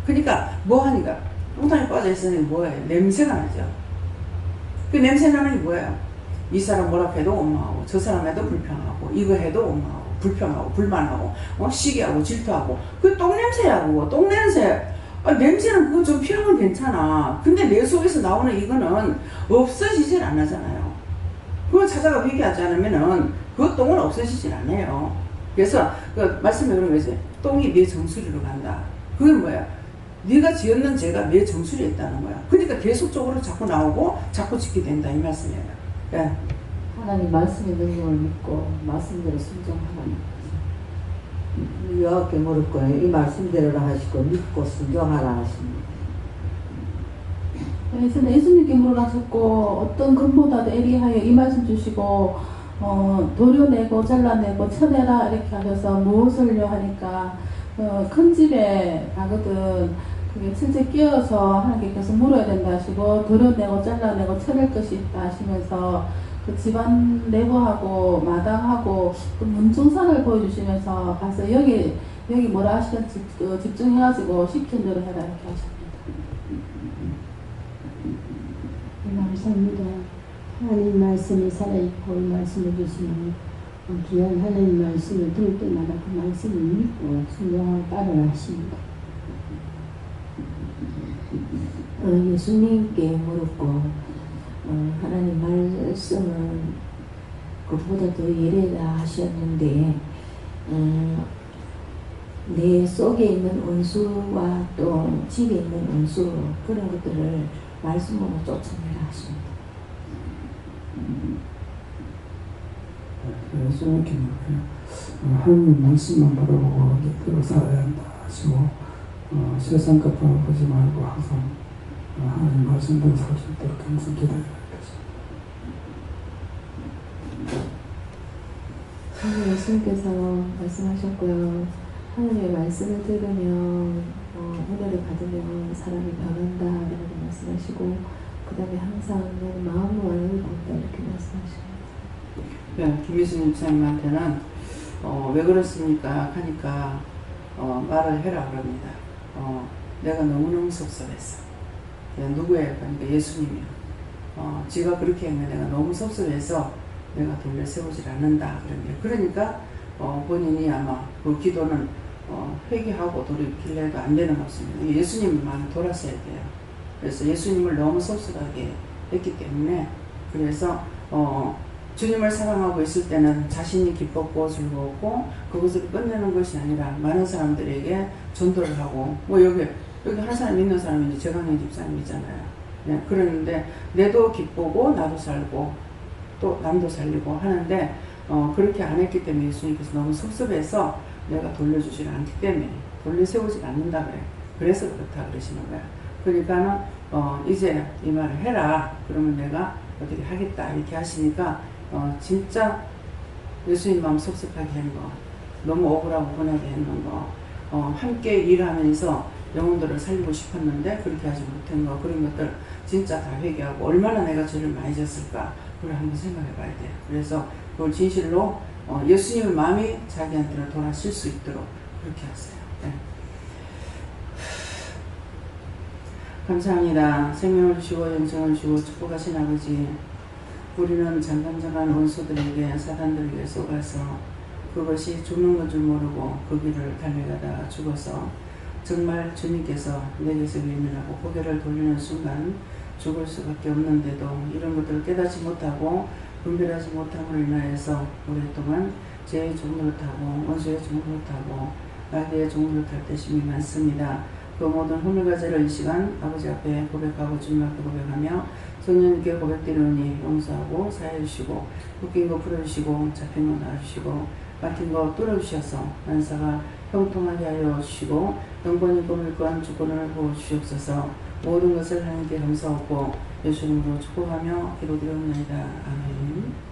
그러니까 뭐 하니까? 똥통에 빠져있으니 뭐예요? 냄새가 나죠. 그 냄새 나는 게 뭐예요? 이 사람 뭐라 해도 원망하고 저 사람 해도 불평하고 이거 해도 원망하고 불평하고 불만하고 시기하고 질투하고 그 똥냄새야 그거 똥냄새. 냄새는 그거 좀 필요하면 괜찮아. 근데 내 속에서 나오는 이거는 없어지질 않잖아요. 그걸 찾아가 회개하지 않으면은 그 똥은 없어지질 않아요. 그래서 그 말씀에 그런 거지. 똥이 내 정수리로 간다. 그건 뭐야? 네가 지었는 죄가 내 정수리에 있다는 거야. 그러니까 계속적으로 자꾸 나오고 자꾸 짓게 된다 이 말씀이에요. 예. 하나님 말씀의 능력을 믿고 말씀대로 순종하라는 거죠. 여호와께 물을 거예요. 이 말씀대로라 하시고 믿고 순종하라 하십니다. 그래서 예수님께 물어가셨고 어떤 금보다도 애리하여 이 말씀 주시고 도려내고 잘라내고 쳐내라 이렇게 하셔서 무엇을요 하니까 큰 집에 가거든 그게 실제 끼어서 하나님께서 물어야 된다 하시고 도려내고 잘라내고 쳐낼 것이 있다 하시면서 그 집안 내부하고 마당하고 그 문중산을 보여주시면서 가서 여기 뭐라 하시던지 집중해가지고 시킨 대로 해라 이렇게 하십니다. 감사합니다. 하나님 말씀이 살아있고 말씀을 주시는 귀한 하나님 말씀을 들을 때마다 그 말씀을 믿고 순종하고 따르라 하십니다. 예수님께 물었고 하나님 말씀은 그보다 더 예래다 하셨는데 내 속에 있는 원수와 또 집에 있는 원수 그런 것들을 말씀으로 쫓아내라 하십니다. 예수님께 물어요. 하나님 말씀만 바라보고 곁으로 살아야 한다 하시고 세상 것만 보지 말고 항상 하나님 말씀대로 살 수 있도록 항상 기도해야 되겠습니다. 예수님께서 말씀하셨고요. 하나님의 말씀을 들으면 은혜를 받으면 사람이 변한다 라고 말씀하시고 그 다음에 항상 나는 마음으로 하나님을 본다 이렇게 말씀하십니다. 김희순 집사님한테는 왜 그렇습니까? 하니까 말을 해라 그럽니다. 내가 너무너무 섭섭했어. 누구예요? 그러니까 예수님이요. 지가 그렇게 하면 내가 너무 섭섭해서 내가 돌려 세우질 않는다. 그러니까 본인이 아마 그 기도는 회개하고 돌이키려 해도 안 되는 것입니다. 예수님 마음이 돌았어야 돼요. 그래서 예수님을 너무 섭섭하게 했기 때문에 그래서 주님을 사랑하고 있을 때는 자신이 기뻤고 즐거웠고 그것을 끝내는 것이 아니라 많은 사람들에게 전도를 하고 여기 한 사람 있는 사람이 이제 재강현 집사님이잖아요. 네, 그러는데 내도 기쁘고 나도 살고 또 남도 살리고 하는데 그렇게 안 했기 때문에 예수님께서 너무 섭섭해서 내가 돌려주지 않기 때문에 돌려세우지 않는다 그래. 그래서 그렇다 그러시는 거야. 그러니까는 이제 이 말을 해라. 그러면 내가 어떻게 하겠다 이렇게 하시니까 진짜 예수님 마음 섭섭하게 하는 거, 너무 억울하고 분하게 하는 거, 함께 일하면서 영혼들을 살리고 싶었는데 그렇게 하지 못한 거, 그런 것들 진짜 다 회개하고 얼마나 내가 죄를 많이 졌을까 그걸 한번 생각해 봐야 돼요. 그래서 그걸 진실로 예수님의 마음이 자기한테는 돌아실 수 있도록 그렇게 하세요. 네. 감사합니다. 생명을 주시고 영생을 주시고 축복하신 아버지, 우리는 장관장관 원수들에게 사단들에게 속아서 그것이 죽는 것 줄 모르고 그 길을 달려가다가 죽어서 정말 주님께서 내게서 외면하고 고개를 돌리는 순간 죽을 수밖에 없는데도 이런 것들을 깨닫지 못하고 분별하지 못함으로 인하여서 오랫동안 죄의 종로를 타고 원수의 종로를 타고 마귀의 종로를 탈 때심이 많습니다. 그 모든 허물과제를 이 시간 아버지 앞에 고백하고 주님 앞에 고백하며 성령님께 고백드리오니 용서하고 사해 주시고 묶인 거 풀어주시고 잡힌 거 놔주시고 막힌 거 뚫어주셔서 만사가 형통하게 하여 주시고 영권이 꿈을 건 주권을 보여주시옵소서. 모든 것을 하나님께 감사하고 예수님으로 축복하며 기도드리옵나이다. 아멘.